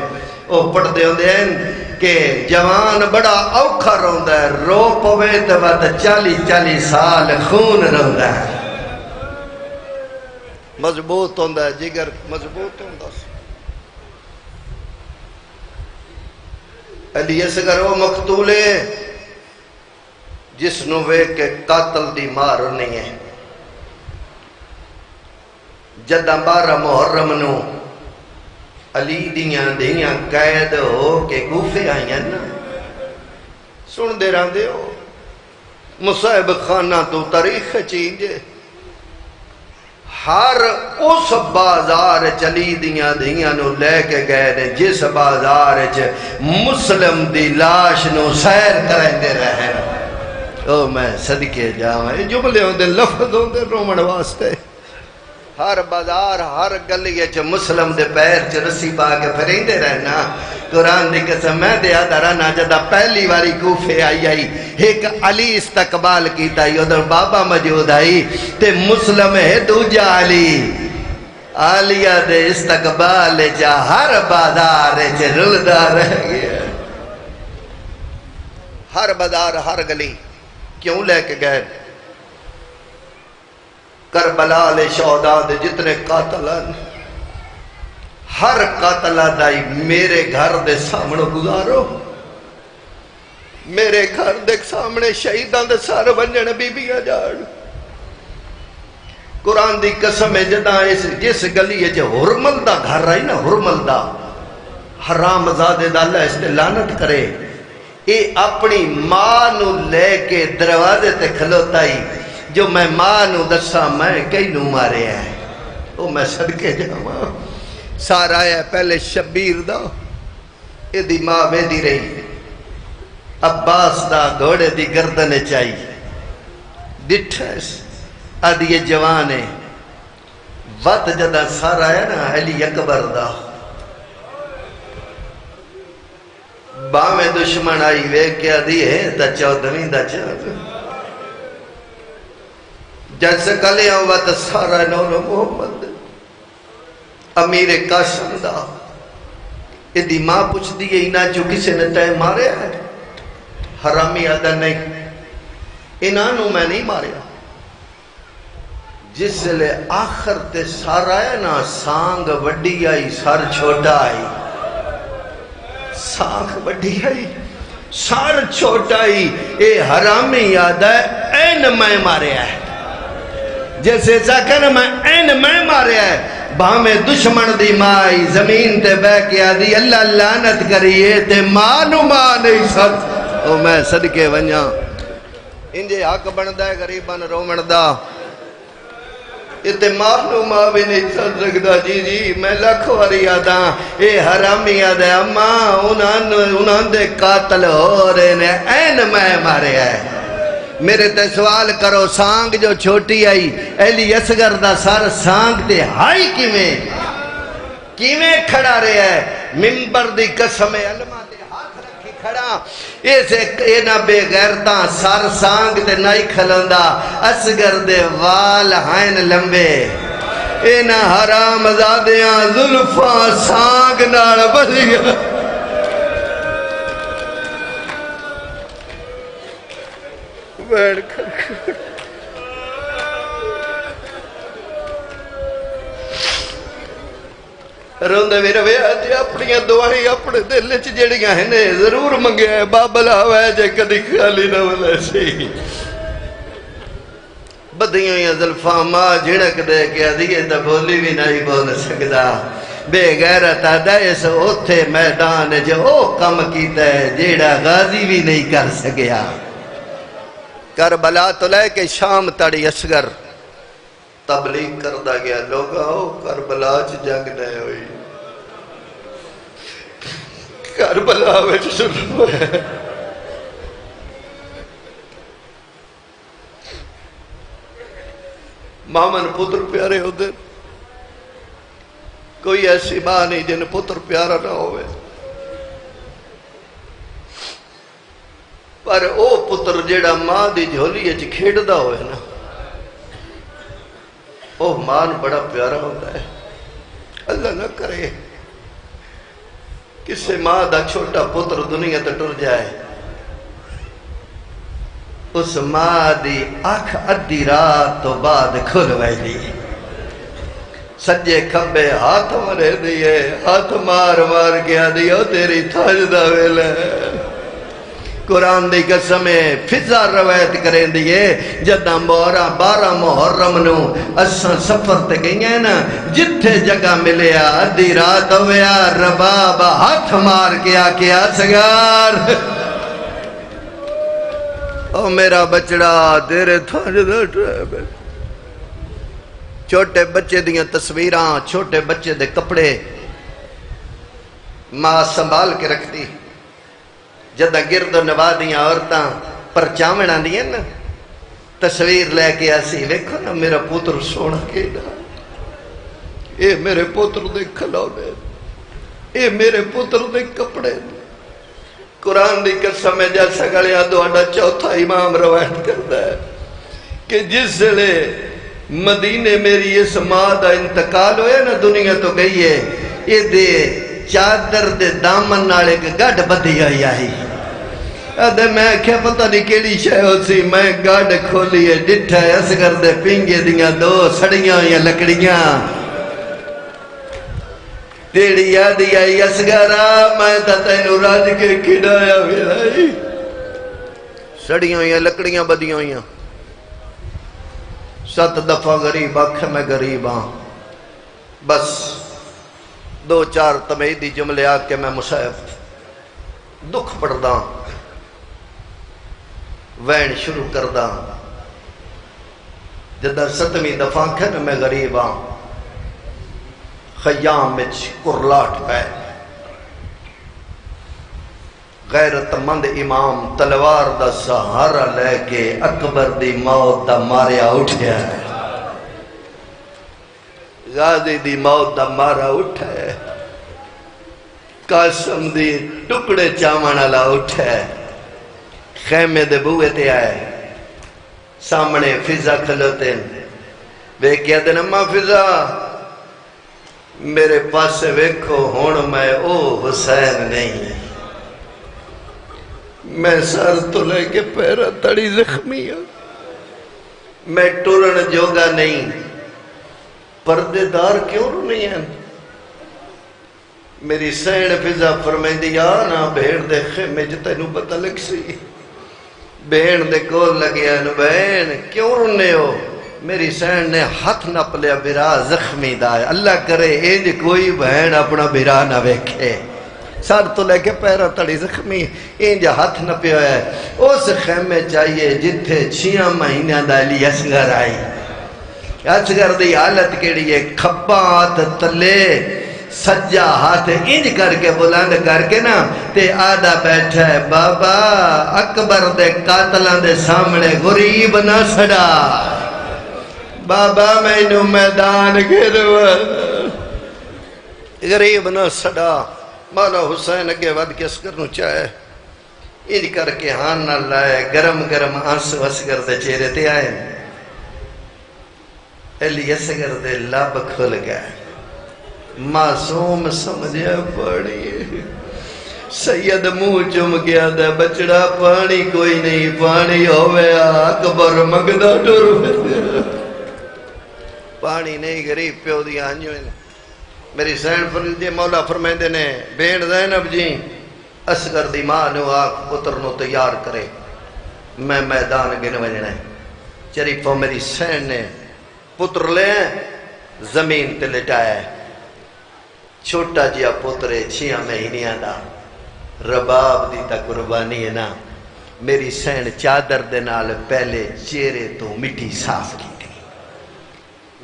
وہ پڑھ دے ہوندے ہیں کہ جوان بڑا اوکھا روندہ ہے رو پوے تے بعد 40 سال خون روندہ ہے مضبوط ہوندہ ہے جگر مضبوط ہوندہ ہے علی اصغر وہ مقتول ہے جس نو وے کے قاتل دی مار نہیں ہے جدہ 12 محرم نو علی دیاں قید ہو کے کوفے آئیاں نا سن دے رہاں دے ہو مصعب خانہ تو تاریخ چینجے ہر اس بازار چلی دیاں نو لے کے گئے نے جس بازار مسلم دی لاش نو سیر کریں دے رہے او میں صدقے جاؤں جملے ہوں دے لفظ ہوں دے رومن واسطے ہر بازار ہر گلی مسلم دے پیر رسی پا کے پھریندے رہنا قرآن دی قسم میں دے آدھرانا جدہ پہلی واری کوفے آئی ایک علی استقبال کیتا ہی ادھر بابا موجود آئی تے مسلم ہے دوجہ علی آلیہ دے استقبال جا ہر بازار رلدہ رہ گیا ہر بازار ہر گلی کیوں لے کے گئے کربلا لے شہداء دے جتنے قاتلان ہر قاتلہ دائی میرے گھر دے سامنے گزارو میرے گھر دے سامنے شہیدان دے سارے بنجن بی بیاں جاڑ قرآن دی قسم ہے جدہ جس گلی ہے جو حرمل دا گھر رہی نا حرمل دا حرام زادے دا اللہ اس نے لعنت کرے اے اپنی ماں نو لے کے دروازے تے کھلوتا ہی جو میں ماں نو دسا میں کئی نو مارے ہیں وہ میں صدقے جاواں سارا ہے پہلے شبیر دا اے دی ماں بے دی رہی عباس دا گھوڑے دی گردن چاہی ڈٹھس آدھی جوان ہے وقت جدہ سارا ہے نا علی اکبر دا باویں دشمن آئی وے کیا دی ہے تا 14ویں دا چاہتا جیسے کلے آؤں وقت سارا نور محمد امیر قاسم دا ادھی ماں پوچھ دیئے انہا جو کسے نے تے مارے ہے حرامی آدھا نہیں انہانو میں نہیں مارے جس لئے آخر تے سارا ہے نا سانگ وڈی آئی سار چھوٹا آئی سانگ وڈی آئی سار چھوٹا آئی اے حرامی یاد ہے این میں مارے ہے جیسے ساکن میں این میں مارے ہے بھامے دشمن دی مائی زمین تے بے کیا دی اللہ لعنت کریے تے مانو ماں نہیں سکت او میں صدقے ونجا انجے حق بندہ ہے غریبان رومن دا اتے مانو ماں بھی نہیں سکتا جی میں لکھ واری آدھا اے حرامی آدھا اماں انہاں دے قاتل ہو رہے نے این میں مارے ہے میرے تے سوال کرو سانگ جو چھوٹی آئی علی اصغر دا سار سانگ تے ہائی کیویں کھڑا رہے ہے منبر دی قسم علماء تے ہاتھ رکھی کھڑا ایسے اینا بے غیرتاں سار سانگ تے نائی کھلندا اصغر دے وال ہائن لمبے اینا حرام زادیاں ظلفاں سانگ نال بھریا بیٹھ کر روندے میرے ویاجے اپنی دعائیں اپنے دل چ جڑیاں ہیں نے ضرور منگیا ہے بابلا ہوئے جے کدی خالی نہ ولے سی بدیوں یا زلفاں ماں جھڑک دے کے ادھیے تا بولی بھی نہیں بول سکدا بے غیرت آدھا اس اوتھے میدان جو او کم کیتا ہے جیڑا غازی بھی نہیں کر سکیا کربلا تو لے کے شام تڑی اصغر تبلیغ کردہ گیا لوگا او کربلا چ جنگ نہیں ہوئی کربلا وچ شروع ہے مامن پتر پیارے ہوتے کوئی ایسی ماں نہیں جن پتر پیارا نہ ہوئے پر او پتر جیڑا ماں دی جھولی اچ کھیڑ دا ہوئے نا او مان بڑا پیارا ہوتا ہے اللہ نہ کرے کسے ماں دا چھوٹا پتر دنیا تے ٹر جائے اس ماں دی آنکھ ادھی رات تو بعد کھل ویلی سجے کھبے ہاتھ مرے دیئے ہاتھ مار مار گیا دیو تیری تھاج دا ویلے قرآن دی قسمیں فضا روایت کریں دیئے جدہ مورا 12 محرم نو اساں سفر تے گئیں نا جتھے جگہ ملیا ادھی رات ہویا رباب ہاتھ مار کیا سگار او میرا بچڑا تیرے تھاج دا ٹریبل چھوٹے بچے دیاں تصویراں چھوٹے بچے دے کپڑے ماں سنبھال کے رکھتی جدہ گرد و نوادیاں عورتاں پرچاونا دیاں نا تصویر لے کے آسی ویکھو نا میرا پتر سونا کے دا اے میرے پتر دے کھلونے اے میرے پتر دے کپڑے قرآن دی قسم میں جیسا گڑیا دوڑا چوتھا امام روایت کرتا ہے کہ جس لے مدینے میری اس ماں دا انتقال ہویا نا دنیا تو گئی ہے یہ دے چادر دے دامن نالے کے گڑھ بدھی آئی آئی ادھے میں کیا پتہ نہیں کیڑی شے ہو سی میں گڑھ کھولی ہے ڈٹھا ہے اصغر دے پنگے دیاں 2 سڑیاں یا لکڑیاں تیڑی یادی آئی اصغرہ میں تا تینو راج کے کھڑایا ویرائی سڑیاں یا لکڑیاں بدیاں یا 7 دفعہ غریب آکھ میں غریب ہاں بس 2-4 تمیدی جملے آکھ کے میں مصیب دکھ پڑھدا وین شروع کردہ جدہ 7ویں دفعہ آکھ ہے نا میں غریب ہاں خیام وچ کرلاٹ پہ غیرت مند امام تلوار دا سہارا لے کے اکبر دی موت دا ماریا اٹھیا ہے غازی دی موت دا مارا اٹھا ہے قاسم دی ٹکڑے چاوانا لا اٹھا ہے خیمے دے بوئے تے آئے سامنے فضا کھلوتے بے کیا دن اممہ فضا میرے پاس سے ویکھو ہون میں او حسین نہیں میں سر تو لے کے پیرا تڑی زخمی ہوں میں ٹورن جوگا نہیں پردے دار کیوں نہیں ہیں میری سین فضا فرمائی دیا نا بھیڑ دے خیمے جتا انہوں پتہ لگ سی بھیڑ دے کول لگیا انہوں بہن کیوں رنے ہو میری سین نے ہاتھ نہ پلیا برا زخمی دائے اللہ کرے اینج کوئی بہن اپنا برا نہ ویکھے سر تو لے کے پیرا تڑی زخمی اینج ہاتھ نہ پیا ہے اس خیمے چاہیے جتھے 6 مہینہ دالی اصغر آئی اصغر دی حالت کیڑی ہے کھپا ہاتھ تلے سجا ہاتھ انج کر کے بلند کر کے نا تے آدھا بیٹھا ہے بابا اکبر دے قاتلان دے سامنے غریب نہ سڑا بابا میں انہوں میدان گھروا غریب نہ سڑا مولا حسین اگے ود کے اصغر نو چاہے انج کر کے ہان نہ لائے گرم گرم آنسو اصغر دے چہرے تے آئے علی اصغر دے لب کھل گئے معصوم سمجھے پڑی سید منہ چم گیا دے بچڑا پانی کوئی نہیں پانی ہوئے اکبر مگدہ ٹر پانی نہیں غریب پیو دیا آنجو میری سین فرمائے مولا فرمائے نے بین زینب جی اصغر دی ماں نو آکھ پتر نو تیار کرے میں میدان گن وجنے شریفوں میری سین نے پتر لے زمین تے لٹایا ہے، چھوٹا جیا پتر ہے 6 مہینیاں دا، رباب دی تا قربانی ہے نا، میری سین چادر دے نال پہلے چہرے تو مٹی صاف کی تھی،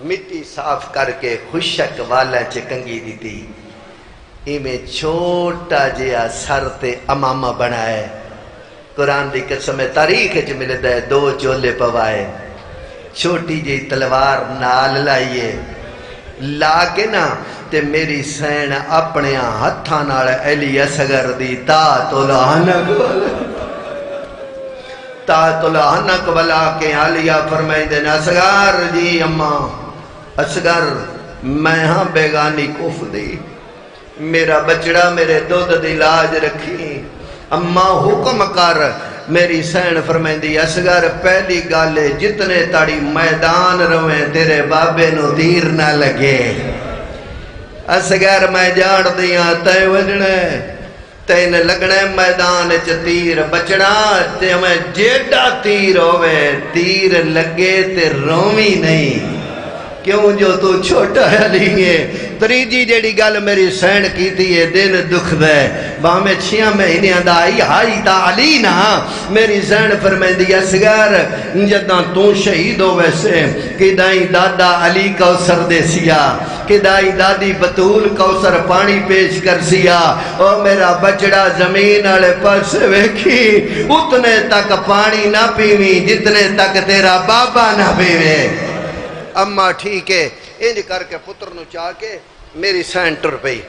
مٹی صاف کر کے خشک والا چکنگی دی تھی، میں چھوٹا جیا سر تے امامہ بنائے، قرآن دی قسم تاریخ وچ ملدا ہے 2 چولے پوائے، چھوٹی جی تلوار نال لائیے، لا کے نا تے میری سین اپنے ہتھاں نال علی اصغر دی طاعت العنق ولا کے عالیہ فرمائندے نے اصغر جی اماں اصغر میں ہاں بیگانی کف دی، میرا بچڑا میرے دودھ دی لاج رکھی، اماں حکم کر، میری سین فرمائندی اصغر پہلی گالے جتنے تاڑی میدان رویں تیرے بابے نو تیر نہ لگے، اصغر میں جان دیاں تے وجنے تین لگنے میدان چ تیر، بچڑا تے میں جیڑا تیر ہوئے تیر لگے تے رومی نہیں، کیوں جو تو چھوٹا ہے لیے تریجی جیڑی گل میری سین کی تھی یہ دل دکھ دے باہمیں 6 مہینیاں دا آئی ہائی تا علی نا، میری سین فرمیندی اصغر جداں تو شہید ہو ویسے کہ دائیں دادا علی کوثر دے سیا، کہ دائیں دادی بطول کوثر پانی پیش کر سیا، او میرا بچڑا زمین آلے پاس ویکھی اتنے تک پانی نہ پیویں جتنے تک تیرا بابا نہ پیویں، اماں ٹھیک ہے انج کر کے پتر نو چاہ کے میری سین ٹر پئی،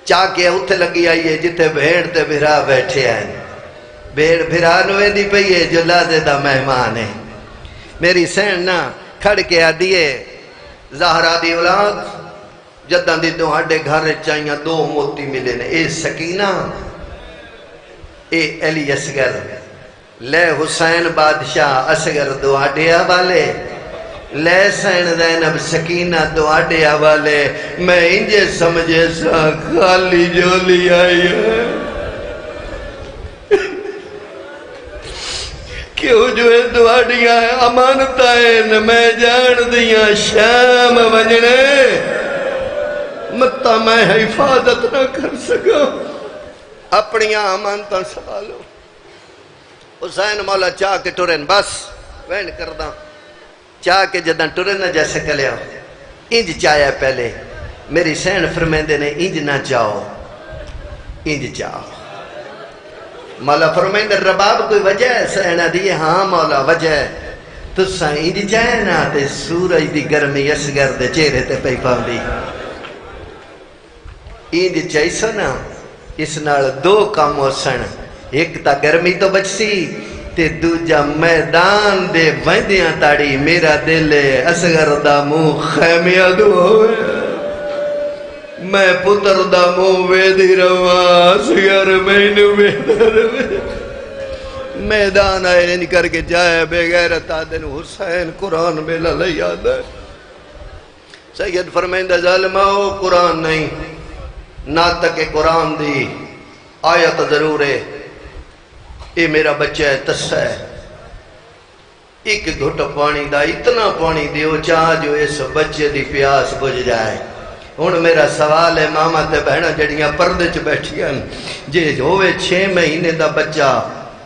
چاہ کے اتھے لگی آئیے جتے بھیڑ تے بھرا بیٹھے ہیں، بھیڑ بھرا نوے دی پئی ہے جو لازے دا مہمان ہے، میری سین نا کھڑ کے آدھیے زہرہ دی اولاد جداں دی تو ہڈے گھر چاہیاں 2 موتی ملے نے، اے سکینہ اے علی اصغر، لے حسین بادشاہ اصغر دعاڈیا والے، لے سین زینب سکینہ دعاڈیا والے، میں انجے سمجھے سا خالی جولی آئی ہے، کیوں جو ہے دعاڈیاں امانتائیں میں جان دیاں شام وجنے متا میں حفاظت نہ کر سکا، اپنیاں امانتاں سوالو، حسین مولا چاہ کے ٹرین بس وین کرداں، چاہ کے جداں ٹرین نہ جیسے کلیا انج چاہیا پہلے، میری سین فرمیندے نے انج نہ چاہو انج چاہو، مولا فرمیندے رباب کوئی وجہ ہے، سینہ دیئے ہاں مولا وجہ ہے، تو سائیں انج چاہے نا تے سورج دی گرمی اصغر دے چہرے تے پئی پاندی، انج چاہیسو نا اس نال 2 کام ہو سن، ایک تا گرمی تو بچ سی تے دوجا میدان دے ویندیاں تاڑی میرا دل اصغر دا منہ خیمیاں دو ہوئے، میں پتر دا منہ ویدی رواں اصغر مینو ویدر میدان آئے نہیں کر کے جائے بے غیرت آدن حسین قرآن میلا لئی آدھا ہے، سید فرمیندہ ظالمہ ہو قرآن نہیں نہ تک قرآن دی آیت ضرور ہے، اے میرا بچہ ہے تسہ ہے، ایک گھٹ پانی دا اتنا پانی دیو چاہ جو اس بچے دی پیاس بجھ جائے، ہن میرا سوال ہے ماما تے بہنہ جڑیاں پردے چ بیٹھیاں جے ہوئے 6 مہینے دا بچہ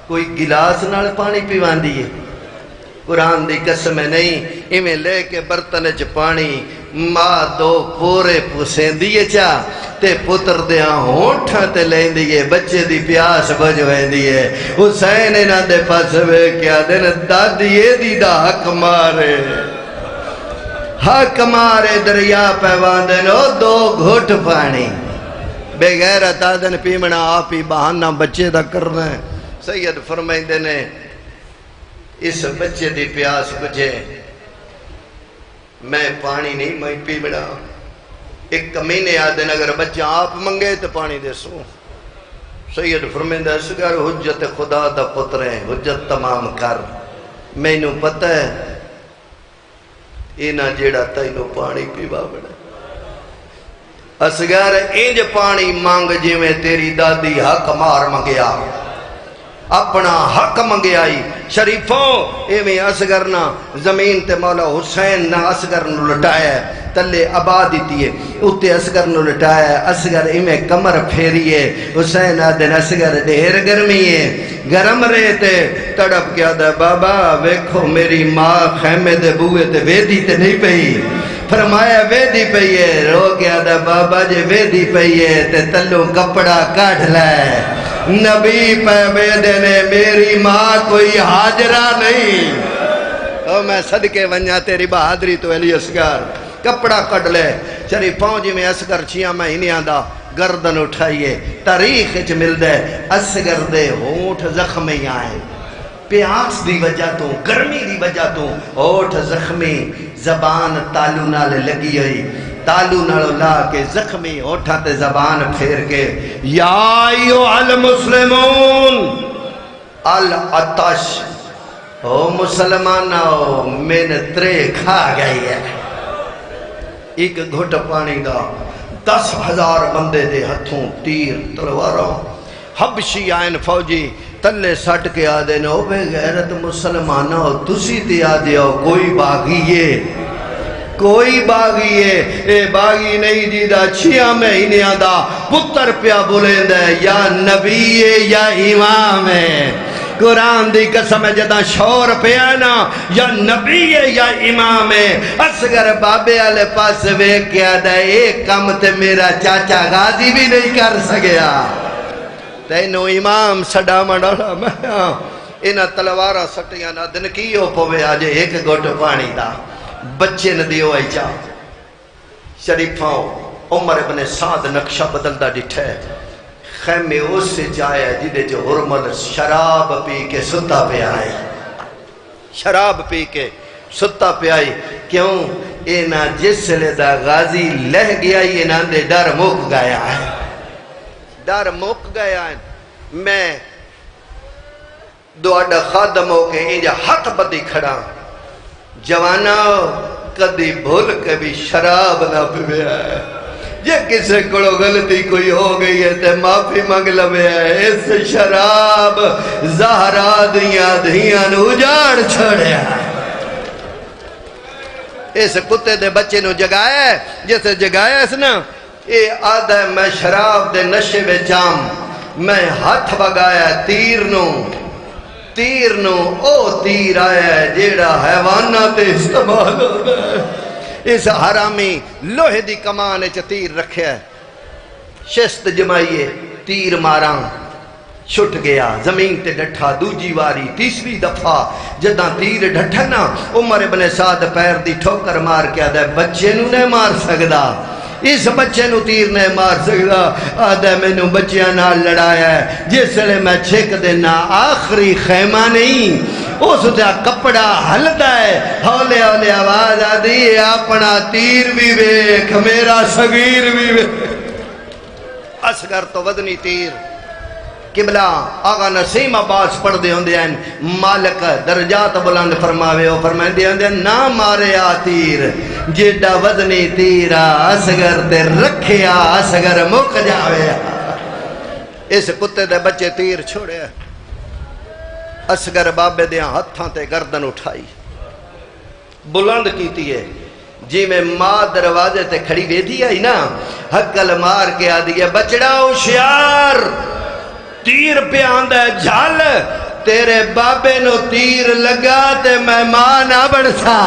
کوئی گلاس نال پانی پیوان دیئے، قرآن دی قسم نہیں، ایمیں لے کے برتن چ پانی ماں 2 پورے پوسیں دیئے چاہ تے پتر دیاں ہونٹھاں تے لیں دیئے، بچے دی پیاس بجویں دیئے، حسین انہاں دے پاس وے کیا دن دادیے دی دا حق مارے دریا پیوان دنو 2 گھٹ پانی، بے غیرت آدن پیمنا آپ ہی بہانہ بچے دا کرنا ہے، سید فرمائندے نے اس بچے دی پیاس بجھے، میں پانی نہیں میں پیمنا، ایک کمینے آدن اگر بچہ آپ منگے تو پانی دے سو، سید فرمیندہ اصغر حجت خدا دا پتر ہے، حجت تمام کر، میں نو پتہ ہے اینا جیڑا تینو پانی پیوا بڑا، اصغر انج پانی مانگ جی میں تیری دادی حق مار منگیا، اپنا حق منگیائی شریفوں ایویں اصغر نہ زمین تے مولا حسین نہ اصغر نو لٹایا تلے آبا دیتی ہے اتے اصغر نو لٹایا اصغر ایویں کمر پھیریے حسین آدن اصغر ڈھیر گرمی ہے گرم رہے تے تڑپ کیا دا بابا ویکھو میری ماں خیمے دے بوئے تے ویدی تے نہیں پئی فرمایا ویدی پئی ہے رو کیا دا بابا جے ویدی پئی ہے تے تلو کپڑا کاٹ لائے نبی پہ بیدے نے میری ماں کوئی حاجرہ نہیں او میں صدقے ونیا تیری بہادری تو علی اصغر کپڑا کٹ لے شریفوں جی میں اصغر 6 مہینیاں دا گردن اٹھائیے تاریخ اچ مل دے اصغر دے ہونٹ زخمی آئے پیاس دی وجہ تو گرمی دی وجہ تو ہونٹ زخمی زبان تالو نال لگی ہوئی تالو نالو لا کے زخمی ہونٹاں تے زبان پھیر کے یا ایھا المسلمون العطش او مسلمانوں میں نے ترے کھا گئی ہے ایک گھٹ پانی دا 10,000 بندے دے ہتھوں تیر تلواروں حبشی آئین فوجی تلے سٹ کے آدھے نو بے غیرت مسلمانوں تسی تے آدھے ہو کوئی باغی ہے کوئی باغی ہے اے باغی نہیں جیدہ 6 مہینیاں دا پتر پیا بلند ہے یا نبی ہے یا امام ہے قرآن دی قسم ہے جدہ شور پیا نا یا نبی ہے یا امام ہے اصغر بابے والے پاس ویکھ کے آدھا ایک کم تے میرا چاچا غازی بھی نہیں کر سکیا تینو امام سڈا مڈالا میں انہاں تلوارا سٹیاں نہ دن کی ہو پوے آجے ایک گھٹ پانی دا بچے نہ دیو آئی جا شریفوں عمر ابن سعد نقشہ بدلدہ ڈٹھے خیمے اس سے جایا جدے جو حرمل شراب پی کے ستا پہ آئی شراب پی کے ستا پہ آئی کیوں اینا جس لے دا غازی لہ گیا اینا دے ڈر موک گیا ہے ڈر موک گیا ہے میں دو اڈا خادم ہو کے انجا ہاتھ بدی کھڑا جوانا کدی بھول کے بھی شراب نہ پیا ہے یہ کسے کڑو غلطی کوئی ہو گئی ہے تے معافی مانگ لوے ہے اس شراب زہرا دیاں دھیاں نو اجاڑ چھڑیا اس کتے دے بچے نو جگایا ہے جیسے جگایا اس نا اے آدھا ہے میں شراب دے نشے میں جام میں ہاتھ بگایا تیر نو او تیر آیا ہے جیڑا حیوانات استعمال ہوتا ہے اس حرامی لوہے دی کمانے چا تیر رکھے ہے شست جمائیے تیر ماراں چھٹ گیا زمین تے ڈٹھا دوجی واری تیسری دفعہ جداں تیر ڈٹھا نا عمر ابن سعد پیر دی ٹھوکر مار کے آدھا بچے نو نے مار سکدا اس بچے نو تیر نے مار سکدا آدھا میں نو بچیاں نال لڑایا ہے جس لئے میں چھک دینا آخری خیمہ نہیں اس دا کپڑا ہلدا ہے ہولے ہولے آواز آدھی اپنا تیر بھی ویکھ میرا صغیر بھی ویکھ اصغر تو وزنی تیر قبلہ آغا نسیم عباس پڑھ دے ہوندے ہیں مالک درجات بلند فرماوے ہو فرمائیں دے ہوندے ہیں نا مارے آ تیر جیڈا وزنی تیرا اصغر تے رکھیا اصغر مک جاوے اس کتے دے بچے تیر چھوڑے اصغر بابے دے ہتھاں تے گردن اٹھائی بلند کیتی ہے جی میں ماں دروازے تے کھڑی ویدھی آئی نا حقل مار کے آدھی ہے بچڑا ہوشیار تیر پہ آندہ ہے جھال تیرے بابے نو تیر لگا تے میں ماں نہ بڑھتا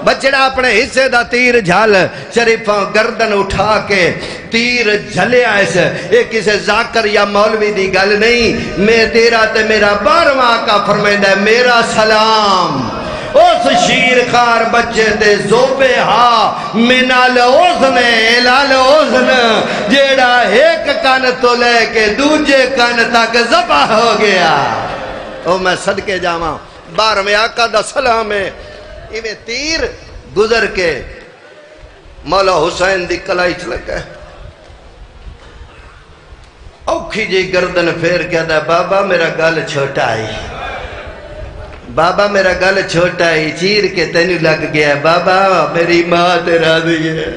بچڑا اپنے حصے دا تیر جھال شریفاں گردن اٹھا کے تیر جھلیا ایسے ایک کسے ذاکر یا مولوی دی گل نہیں میں تیرا تے میرا 12واں کا فرمائندہ ہے میرا سلام اس شیرخار بچے تے زوبے ہا منال اوزن الال اوزن جیڑا ایک کان تو لے کے دوجے کان تک زبا ہو گیا او میں صدقے جاواں 12ویں آقا دا سلام ہے ایویں تیر گزر کے مولا حسین دی کلائی چلکا ہے اوکھی جی گردن پھیر کے دا بابا میرا گل چھوٹا ہے بابا میرا گل چھوٹا ہی چیر کے تینو لگ گیا بابا میری ماں تے راضی ہے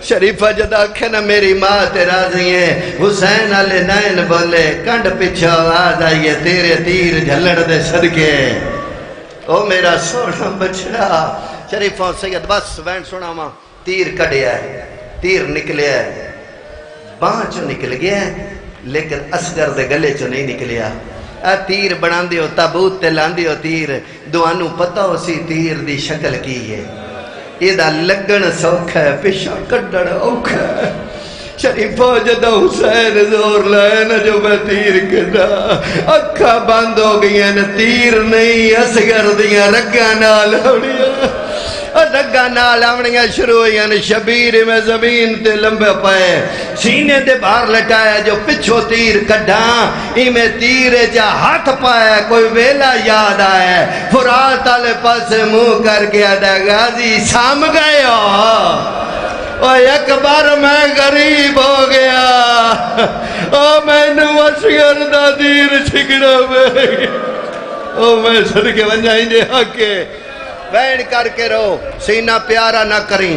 شریفہ جدا آکھے نا میری ماں تے راضی ہے، حسین علی نین بولے کنڈ پیچھے آواز آئیے تیرے تیر جھلڑ دے صدقے او میرا سونا بچڑا۔ شریفہ سید بس وین سونا ماں تیر کڑیا ہے، تیر نکلیا ہے، باں چو نکل گیا ہے لیکن اصغر دے گلے چو نہیں نکلیا۔ تیر بنان دیو تابوت تے لان دیو تیر، دوانو پتہ ہو سی تیر دی شکل کی ہے، ایدہ لگن سوکھا ہے پیشا کڑڑ اوکھا ہے۔ شریفہ جدہ حسین زور لائے نا جو میں تیر کنا اکھا بند ہو گئی ہیں، تیر نہیں اصغر دیاں رگا نال ہوڑیاں، رگا نال آمڑیاں شروع ہوئی، شبیر میں زمین تے لمبے پائے سینے تے باہر لٹایا جو پچھو تیر کڈھاں ای میں تیر جا ہاتھ پایا کوئی ویلا یاد آیا فرات آلے پاس منہ کر گیا دا غازی سام گئے او ایک بار میں غریب ہو گیا او میں نو اصغر دا تیر چھکڑا میں او میں صدقے ونجائیں دے حقے بین کر کے رو سینہ پیارا نہ کریں۔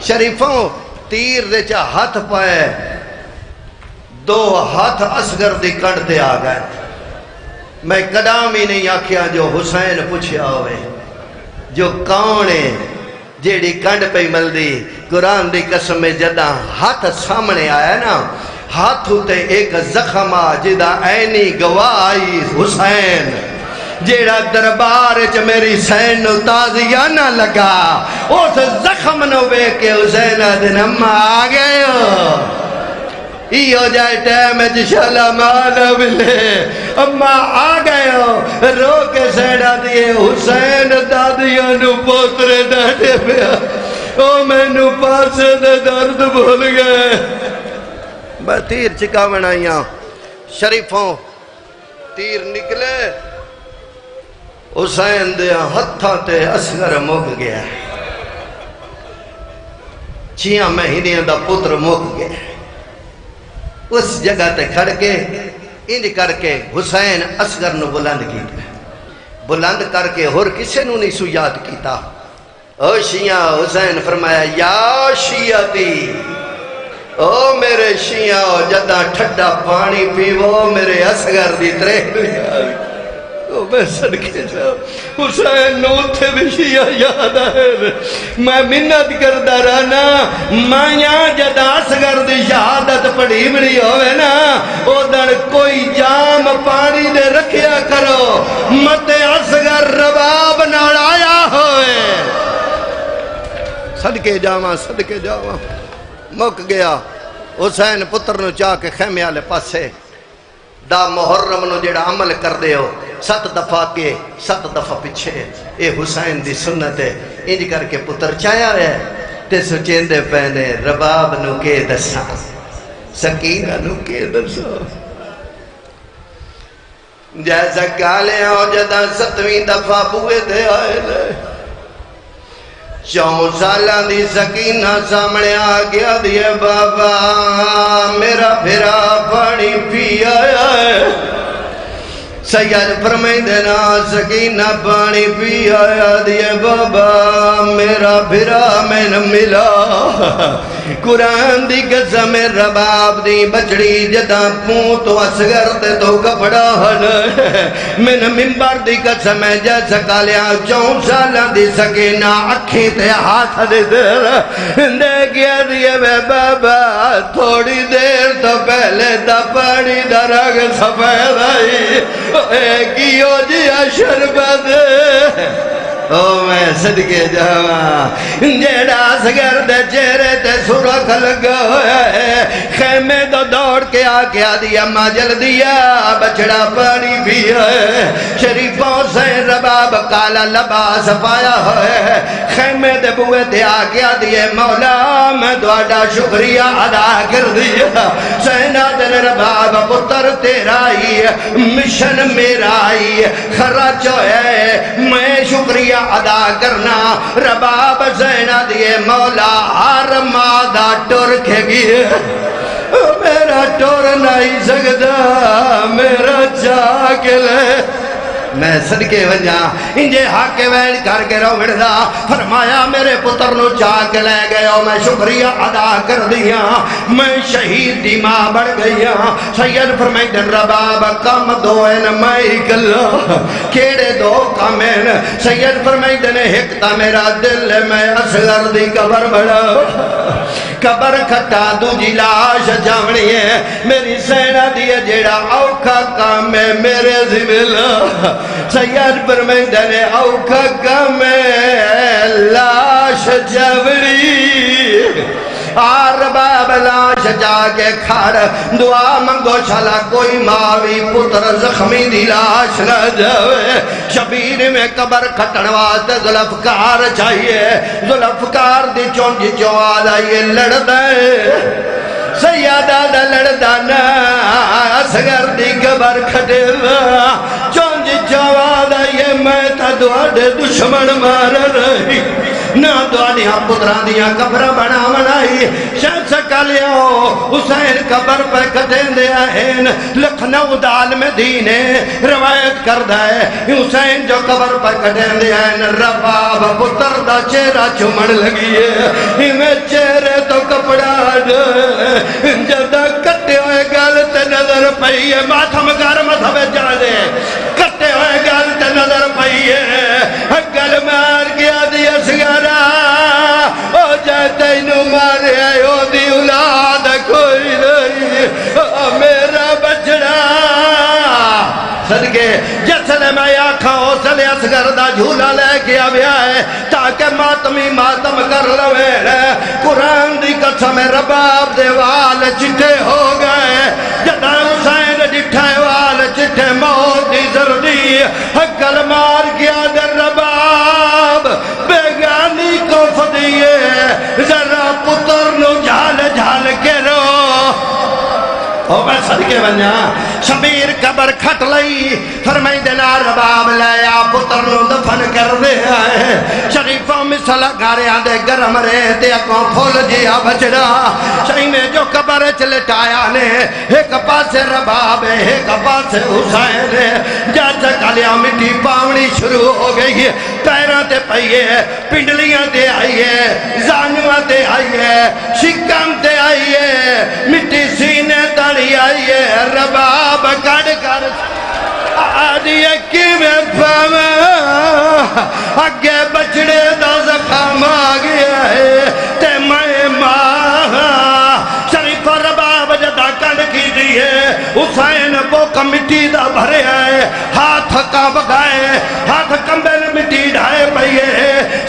شریفوں تیر دے چا ہاتھ پائے دو ہاتھ اصغر دی کنڈ تے آ گئے۔ میں قدام ہی نہیں آکھیا جو حسین پوچھیا ہوئے جو کون ہے جیڑی کنڈ پہ مل دی۔ قرآن دی قسم میں جدہ ہاتھ سامنے آیا نا ہاتھ تے ایک زخم جدہ عینی گواہ آئی حسین جیڑا دربار چ میری سین نو تازیہ نہ لگا اس زخم نو بے کے حسین دن اما آ گئے ہو ای ہو جائے ٹیم جشالا مانا ملے اما آ گئے ہو رو کے سیڑا دیئے حسین دادیاں نو پوترے ڈاٹے پیا او میں نو پاسے دے درد بھول گئے۔ میں تیر چکا بنائیاں شریفوں تیر نکلے حسین دے ہتھاں تے اصغر مک گیا، 6 مہینے دا پتر مک گیا۔ اس جگہ تے کھڑ کے انج کر کے حسین اصغر نو بلند کیتا، بلند کر کے ہور کسے نو نہیں سو یاد کیتا۔ او شیعہ حسین فرمایا یا شیعتی او میرے شیعہ جدہ ٹھڈا پانی پیو میرے اصغر دی تریک لیا میں صدقے جاؤ حسین نو تھے بھی شیعہ یاد آئے میں منت کردہ رہنا مائیاں جدا اصغر دی شہادت پڑھی بڑی ہوئے نا او در کوئی جام پانی دے رکھیا کرو مت اصغر رباب ناڑایا ہوئے۔ صدقے جاواں مک گیا حسین پتر نو چاہ کے خیمے آلے پاسے دا محرم نو جڑا عمل کر دے ہو 7 دفعہ کے 7 دفعہ پچھے اے حسین دی سنت ہے انج کر کے پتر چایا ہے تے سچین دے پہنے رباب نو کے دسا سکینہ نو کے دسا جیسا کالے ہو جدا 7ویں دفعہ بوئے دے آئے لے 4 سالہ دی سکینہ سامنے آ گیا دیئے بابا میرا پھرا پانی پی آیا ہے سید فرمائی دینا سکینہ پانی پی آیا دیئے بابا میرا پھرا میں نہ ملا قرآن دی قسم رباب دی بچڑی جدا پون تو اصغر دے تو کپڑا ہن من منبر دی قسم جیسا کالیا 4 سالہ دی سکینہ اکھی تے ہاتھ دے دے گیا دیئے بابا تھوڑی دیر تو پہلے دا پانی دا رنگ سفید آئی کیوں جیا شربت او میں صدقے جاواں جیڑا اصغر دے چہرے تے سرخ لگا ہویا ہے خیمے تو دوڑ کے آ دیا ماں جل دیا بچڑا پانی پیا ہے شریفوں سے رباب کالا لباس پایا ہے خیمے دے بوئے تے آ دیئے مولا میں دوڑا شکریہ ادا کر دیا سینا دن رباب پتر تیرا ہی مشن میرا ہی خرچ ہے میں شکریہ ادا کرنا رباب زینہ دیئے مولا ہر مادہ ٹور کے گئے میرا ٹور نہیں سکتا میرا چاہ کے لے میں صدقے ونجا انجے حق کے وین کر کے روڑ دا فرمایا میرے پتر نو چاہ کے لے گئے میں شکریہ ادا کر دیا میں شہید دی ماں بڑھ گیا سید فرمائدن رباب کم دوئن میں کلا کیڑے دو کامین سید فرمائدن ہکتا میرا دل میں اصغر دی قبر بڑا قبر کھٹا دو جی لاش جامنی ہے میری سینہ دیا جیڑا اوکھا کام ہے میرے زمین سید فرمائدن اوکھا کام ہے لاش جامنی آر باب لاش جا کے کھڑ دعا منگو شالا کوئی ماوی پتر زخمی دی لاش نہ جاوے شبیر میں قبر کھٹن واسطے ذوالفقار چاہیے ذوالفقار دی چونجی چوال آئیے لڑ دے سیادہ دا لڑ دانا اصغر دی قبر کھٹے چونجی چوال آئیے میں تا دعا دے دشمن مار رہی نہ دعالیاں پتران دیاں قبر بنا منائی شہد سکا لیاؤ حسین قبر پہ کٹیں دے آئین لکھنؤ دال میں دینے روایت کردہ ہے حسین جو قبر پہ کٹیں دے آئین رباب پتر دا چہرہ چمڑ لگی ہے میں چہرے تو کپڑا دے جدہ کٹے ہوئے گالت نظر پئی ہے ماتھم گرم تھوے جانے کٹے ہوئے گالت نظر پئی ہے گل مار گیا دیا سگارا او جاتے انہوں مارے آئے ہو دی اولاد کوئی نہیں میرا بچڑا صدقے جسلے میں آکھا ہو سلے اصغر دا جھولا لے کے آویا ہے تاکہ ماتمی ماتم کر لوے قرآن دی قسم رباب دے وال چٹے ہو گئے جدا حسین جٹھے وال چٹے موت دی زردی حقل مار گیا در رباب بیگانی کو فدیے ذرا پتر نو جھال جھال کے رو او میں صدقے بنیا شبیر قبر کھٹ لئی فرمائی دینا رباب لیا پتر نو دفن کر دے آئے شریفوں مثل گارے آدھے گرم رہے دے اکوں پھول جیا بچڑا شہی میں جو قبر چلٹایا نے ایک پاسے رباب ہے ایک پاسے حسین ہے جیسے کالیا مٹی پاونی شروع ہو گئی ہے پیروں تے پئیے پنڈلیاں تے آئیے زانیاں تے آئیے شکم تے آئیے مٹی سینے تڑی آئیے رباب کڑ کر آدھی اکی میں پاوا اگے بچڑے دا زخم آ گیا ہے تے میں ماں شریف رباب جدا کڑ کی دیئے حسین بوک مٹی دا بھرے آئے ہاتھ کا بگائے ہاتھ کمبل مٹی ڈھائے پئیے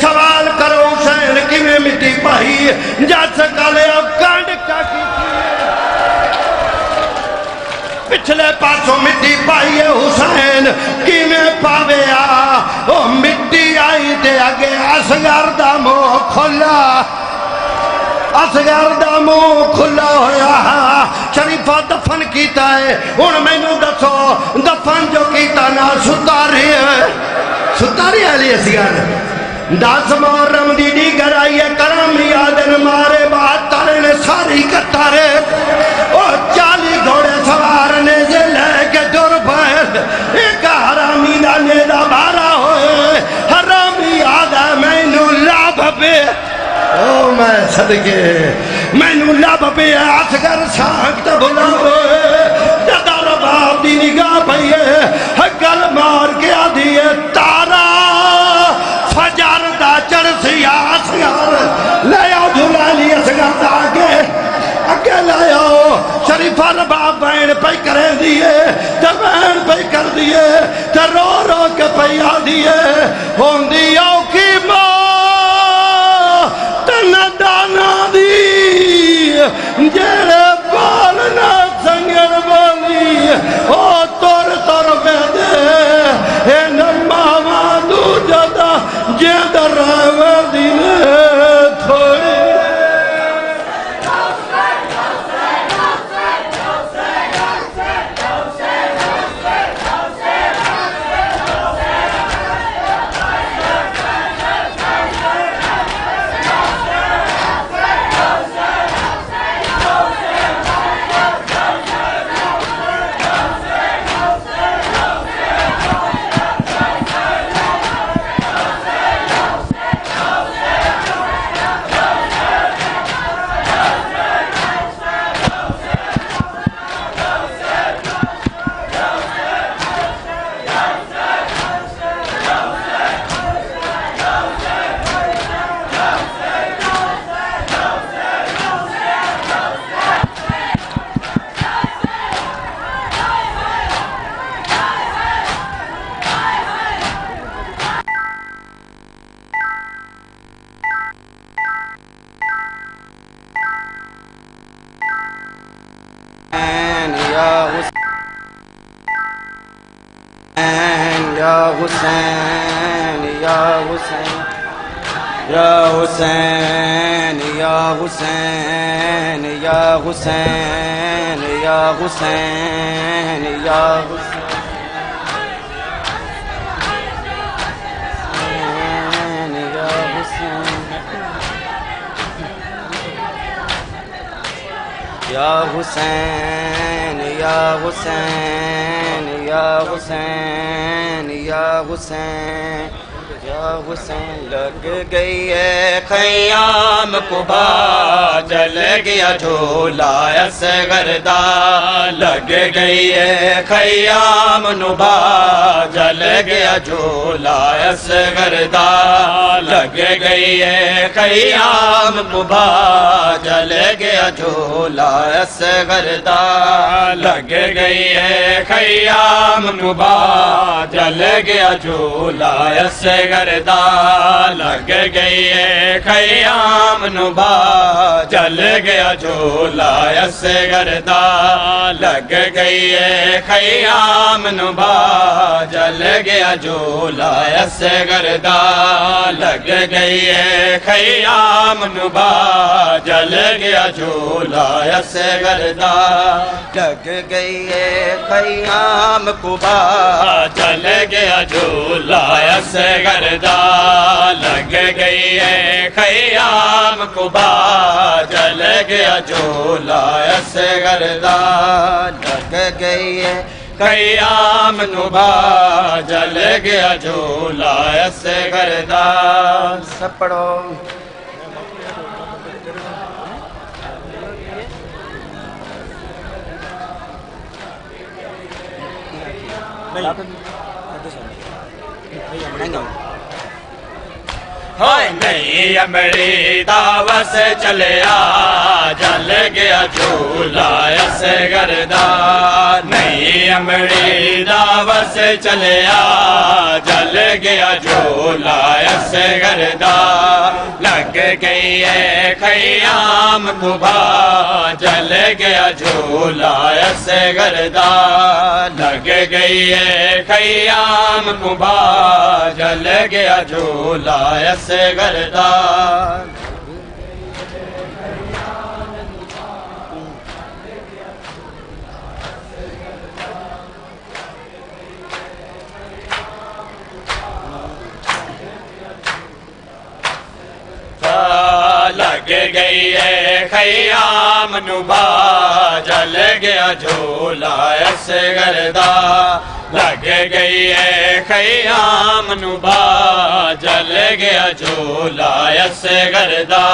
سوال کرو حسین کی میں مٹی پائی جات سکالے اب کانڈ کا کی پچھلے پاسوں مٹی پائیے حسین کی میں پاوے او مٹی آئی تے آگے اصغر دا منہ کھلا اصغر دا منہ کھلا ہویا شریفہ دفن کیتا ہے ان میں نو دسو دفن جو کیتا نا ستاری ہے علی اصغر 10 محرم دی دیگر آئیے کرم یادن مارے بات تارے نے ساری کتارے او 40 گھوڑے سوارنے سے لے کے جر پائل ایک حرامی دا نیدہ بارا ہوئے حرامی آدھا میں نو لاب پہ او میں صدقے میں نو لاب پہ اصغر سانکت بھلا ہوئے جدا رباب دی نگاہ پہیے گل مار کے آدھیے تارا فجر دا چرسی اصغر لے آؤ جھولالی اصغر دا آگے لے آؤ شریفہ رباب بین پہ کرے دیئے تا بین پہ کر دیئے تا رو رو کے پہ آ دیئے ہون دیاؤ کی ماں تنہ دانا دی جیڑے بالنا سنگر بالی او تور تور میں دے اے نماما دو جدا جیدر راوہ دینے تھوڑی یا حسین یا حسین یا حسین یا حسین یا حسین یا حسین یا حسین یا حسین یا حسین یا حسین یا حسین یا حسین لگ گئی ہے خیام قبا جل گیا جھولا اصغردہ لگ گئی ہے خیام نبا جل گیا جھولا اصغردہ لگ گئی ہے خیام قبا جل گیا جھولا اصغردہ لگ گئی ہے خیام نبا جل گیا جھولا اصغردہ لگ گئی ہے خیام نبا جل گیا جھولا اصغردہ لگ گئی ہے خیام نبا جل گیا جھولا اصغردہ لگ گئی ہے خیام نبا جل گیا جھولا اصغردہ لگ گئی ہے خیام قبا جل گیا جھولا اصغردہ لگ گئی ہے خیام قبا جل گیا جھولا اصغردہ لگ گئی ہے خیام نبا جل گیا جھولا اصغردہ سب پڑھو نہیں امڑی دعوت سے چلیا جل گیا جھولا اصغردہ نہیں امڑی دعوت سے چلیا جل گیا جھولا اصغردہ لگ گئی ہے خیام قبا جل گیا جھولا اصغردہ لگ گئی ہے خیام قبا جل گیا جھولا اصغردہ لگ گئی ہے خیام نبا جل گیا جھولا اصغردہ لگ گئی ہے خیام نبا جل گیا جھولا اصغردہ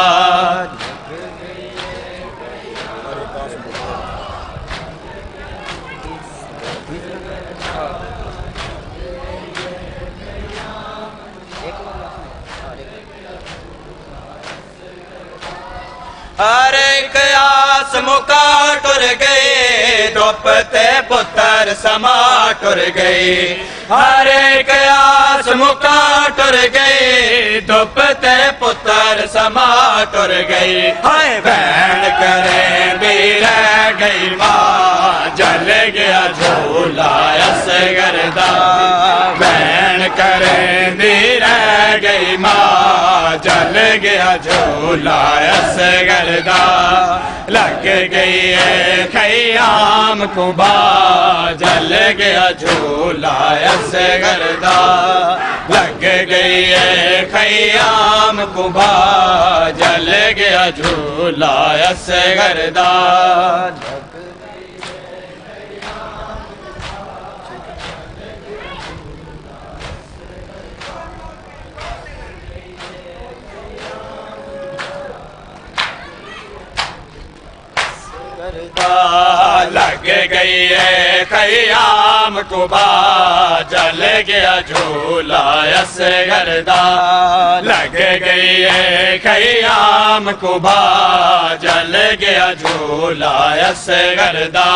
ہر ایک آس مکا ٹر گئی دوپتے پتر سما ٹر گئی ہر ایک آس مکا ٹر گئی دوپتے پتر سما ٹر گئی ہائے بہن کرے بھی رہ گئی ماں جل گیا جھولا اصغردہ بہن کرے بھی رہ گئی ماں جل گیا جھولا اصغردہ لگ گئی ہے خیام قبا جل گیا جھولا اصغردہ لگ گئی ہے خیام قبا جل گیا جھولا اصغردہ لگ گئی ہے خیام قبا جل گیا جھولا اصغردہ لگ گئی ہے خیام قبا جل گیا جھولا اصغردہ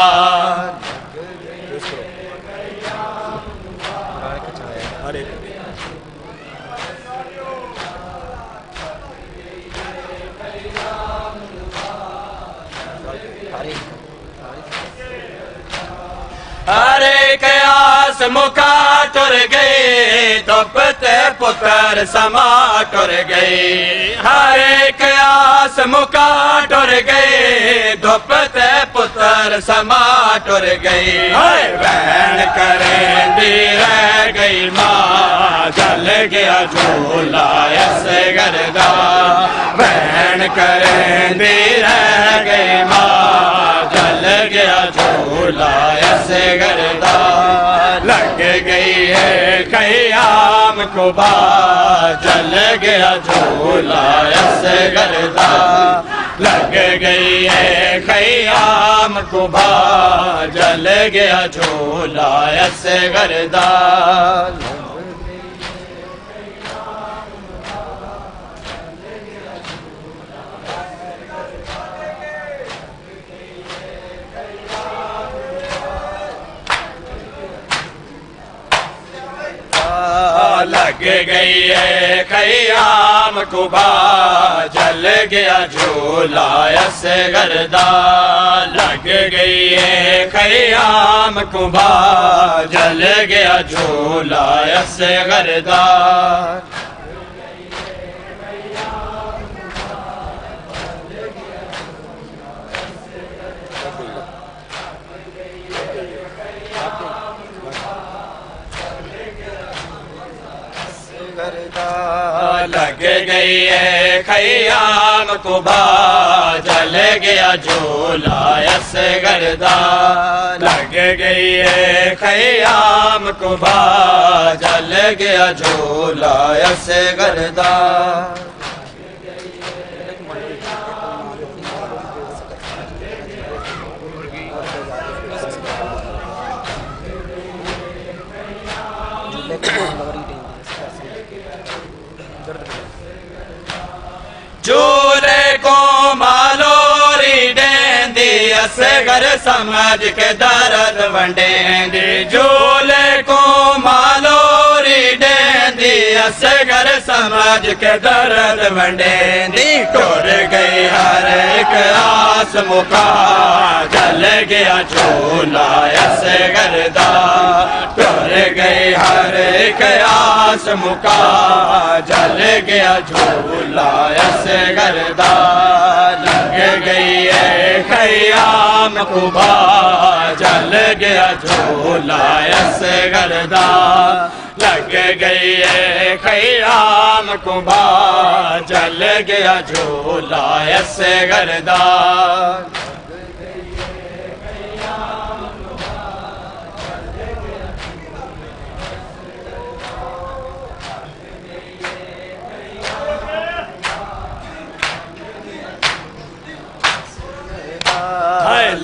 ہر ایک آس مکا ٹر گئی دھپ تے پتر سما ٹر گئی ہر ایک آس مکا ٹر گئی دھپ تے پتر سما ٹر گئی بہن کریں دی رہ گئی ماں جل گیا جھولا اس گردا بہن کریں دی رہ گئی ماں جل گیا جھولا اس گردا لگ گئی ہے خیام کو با جل گیا جھولا اس گردا لگ گئی ہے خیام کو با جل گیا جھولا اس گردا لگ گئی ہے خیام کو با جل گیا جھولا اس گردا لگ گئی ہے خیام کو با جل گیا جھولا اس گردا لگ گئی ہے خیام کو با جل گیا جھولا اس گردا لگ گئی ہے خیام کو با جل گیا جھولا اس گردا جھولے کو مالوری دین دی اصغر سمجھ کے درد ونڈین دی جھولے کو مالوری دین دی اصغر سمجھ کے درد ونڈین دی ٹر گئی ہر ایک آس مکا جل گیا جھولا اصغر دا ٹر گئی ہر ایک آس مکا جل گیا جھولا گردا لگ گئی ہے خیام کو با جل گیا جھولا اس گردا لگ گئی ہے خیام کو با جل گیا جھولا اس گردا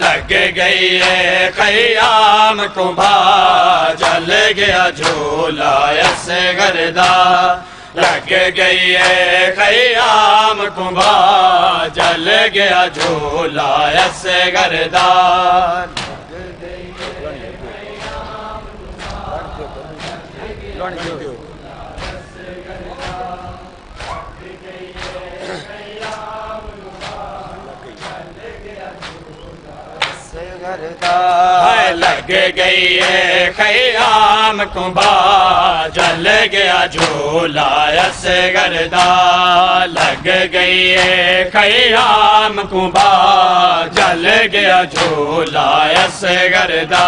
لگ گئی ہے خیام کو با جل گیا جھولا اس گردا لگ گئی ہے خیام کو با جل گیا جھولا اس گردا لگ گئی ہے خیام کو با جل گیا جھولا اس گردا لگ گئی ہے خیام کو با جل گیا جھولا اس گردا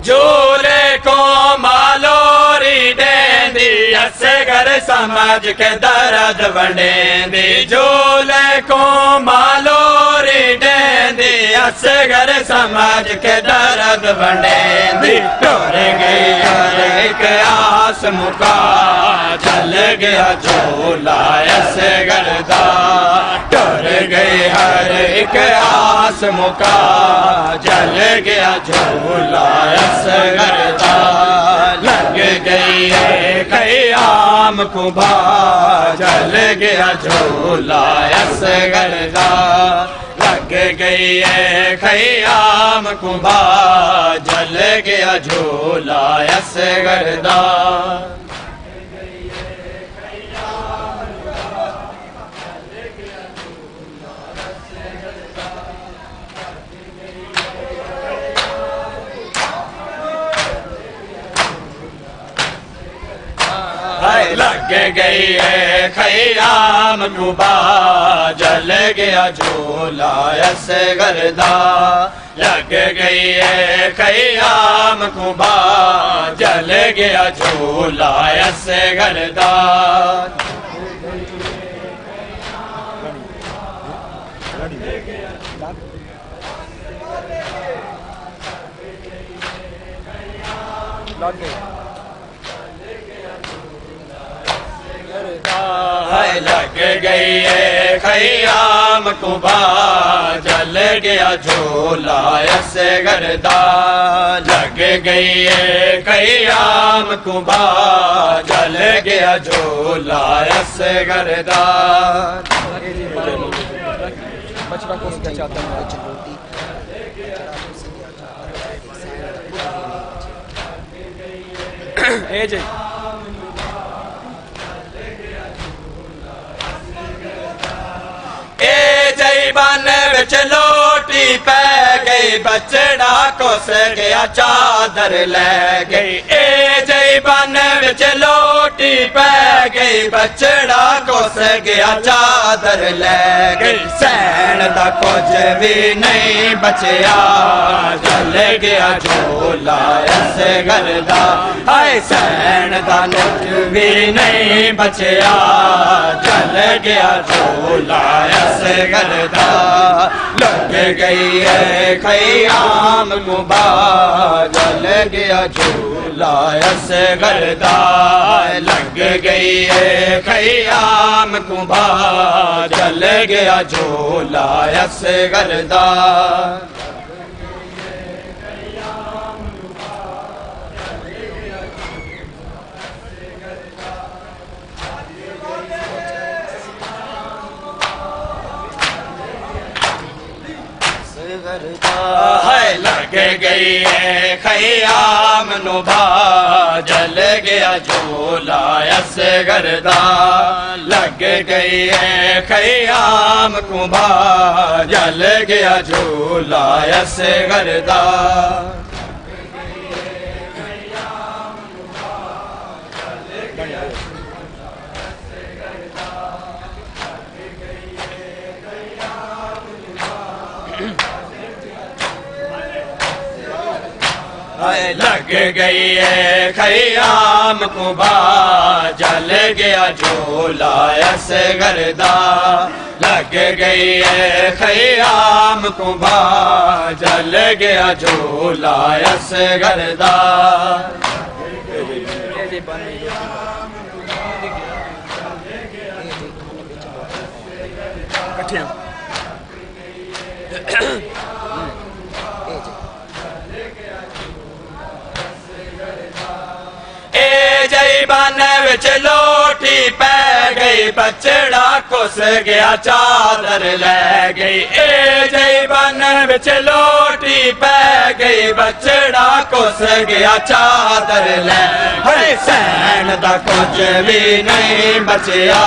جھولے کو مالوری دین دی اصغر سمجھ کے درد ونڈین دی جھولے کو مالوری دین دی اصغر سمجھ کے درد ونڈین دی ٹر گئی ہر ایک آس مکا جل گیا جھولا اصغر دا ٹر گئی ہر ایک آس مکا جل گیا جھولا اصغر دا لگ گئی ہے خیام کو با جل گیا جھولا اصغر دا لگ لگ گئی ہے خیام کبا جل گیا جھولا اصغردار لگ گئی ہے خیام کبا جل گیا جھولا اصغردار لگ گئی ہے خیام کبا جل گیا جھولا اصغردار لگ گئی ہے خیام کبا جل گیا جھولا اصغردار لگ گئی ہے خیام کبا جل گیا جھولا اصغردار بن وچ لوٹی پہ گئی بچڑا کس گیا چادر لے گئی اے جئی بن وچ لوٹی پہ گئی بچڑا کس گیا چادر لے گئی سین دا کچھ بھی نہیں بچیا جل گیا جھولا اصغردار ہائے سین دا کچھ بھی نہیں بچیا جل گیا جھولا اصغردار لگ گئی ہے خیام کبا جل گیا جھولا اصغردار لگ گئی ہے خیام کبا جل گیا جھولا اصغردار لگ گئی ہے خیام نبا جل گیا جھولا اصغردار لگ گئی ہے خیام کبا جل گیا جھولا اصغردار لگ گئی ہے خیام کبا جل گیا جھولا اصغردار لگ گئی ہے خیام کبا جل گیا جھولا اصغردار بن وچ لوٹی پہ گئی بچڑا کس گیا چادر لے گئی اے جئی بن وچ لوٹی پہ گئی بچڑا کس گیا چادر لے ہر سین دا کچھ بھی نہیں بچیا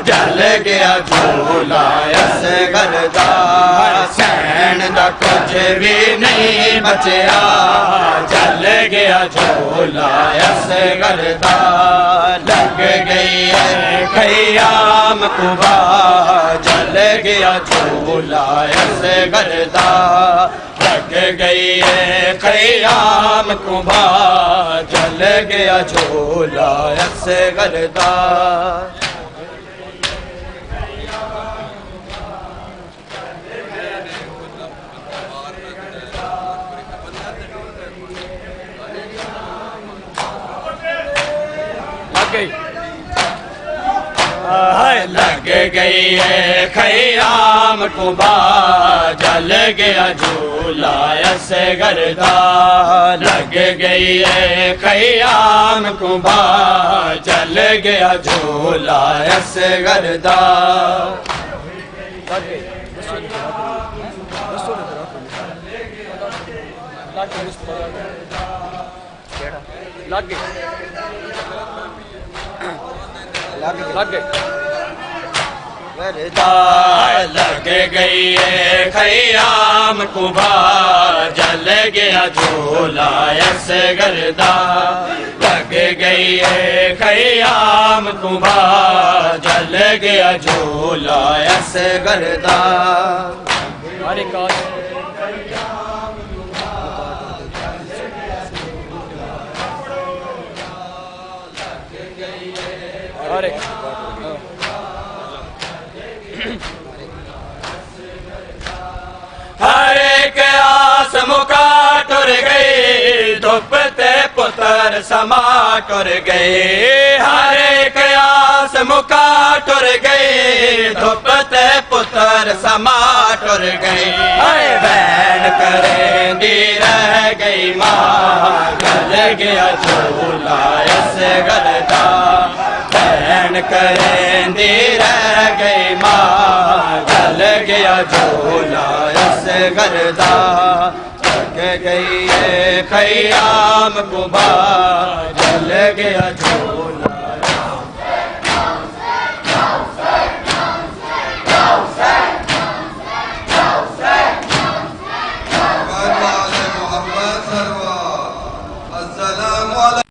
جل گیا جھولا اصغردار سین دا کچھ بھی نہیں بچیا جل گیا جھولا اصغردار لگ گئی ہے خیام کبا جل گیا جھولا اصغردار لگ گئی ہے خیام کبا جل گیا جھولا اصغردار لگ گئی ہے خیام کبا جل گیا جھولا اصغردار لگ گئی ہے خیام کبا جل گیا جھولا اصغردار لگ گئی ہے خیام کبا جل گیا جھولا اس گردا لگ گئی ہے خیام کبا جل گیا جھولا اس گردا ہر ایک آس مکا ٹر گئی دھوپ تے پتر سما ٹر گئی ہر ایک آس مکا ٹر گئی دھوپ تے پتر سما ٹر گئی بین کریں دی رہ گئی ماں گل گیا جھولا اس گردا بین کریں دی رہ گئی ماں گل گیا جھولا اس گردا لگ گئی ہے خیام کبا جل گیا جھولا محمد سرور السلام علیکم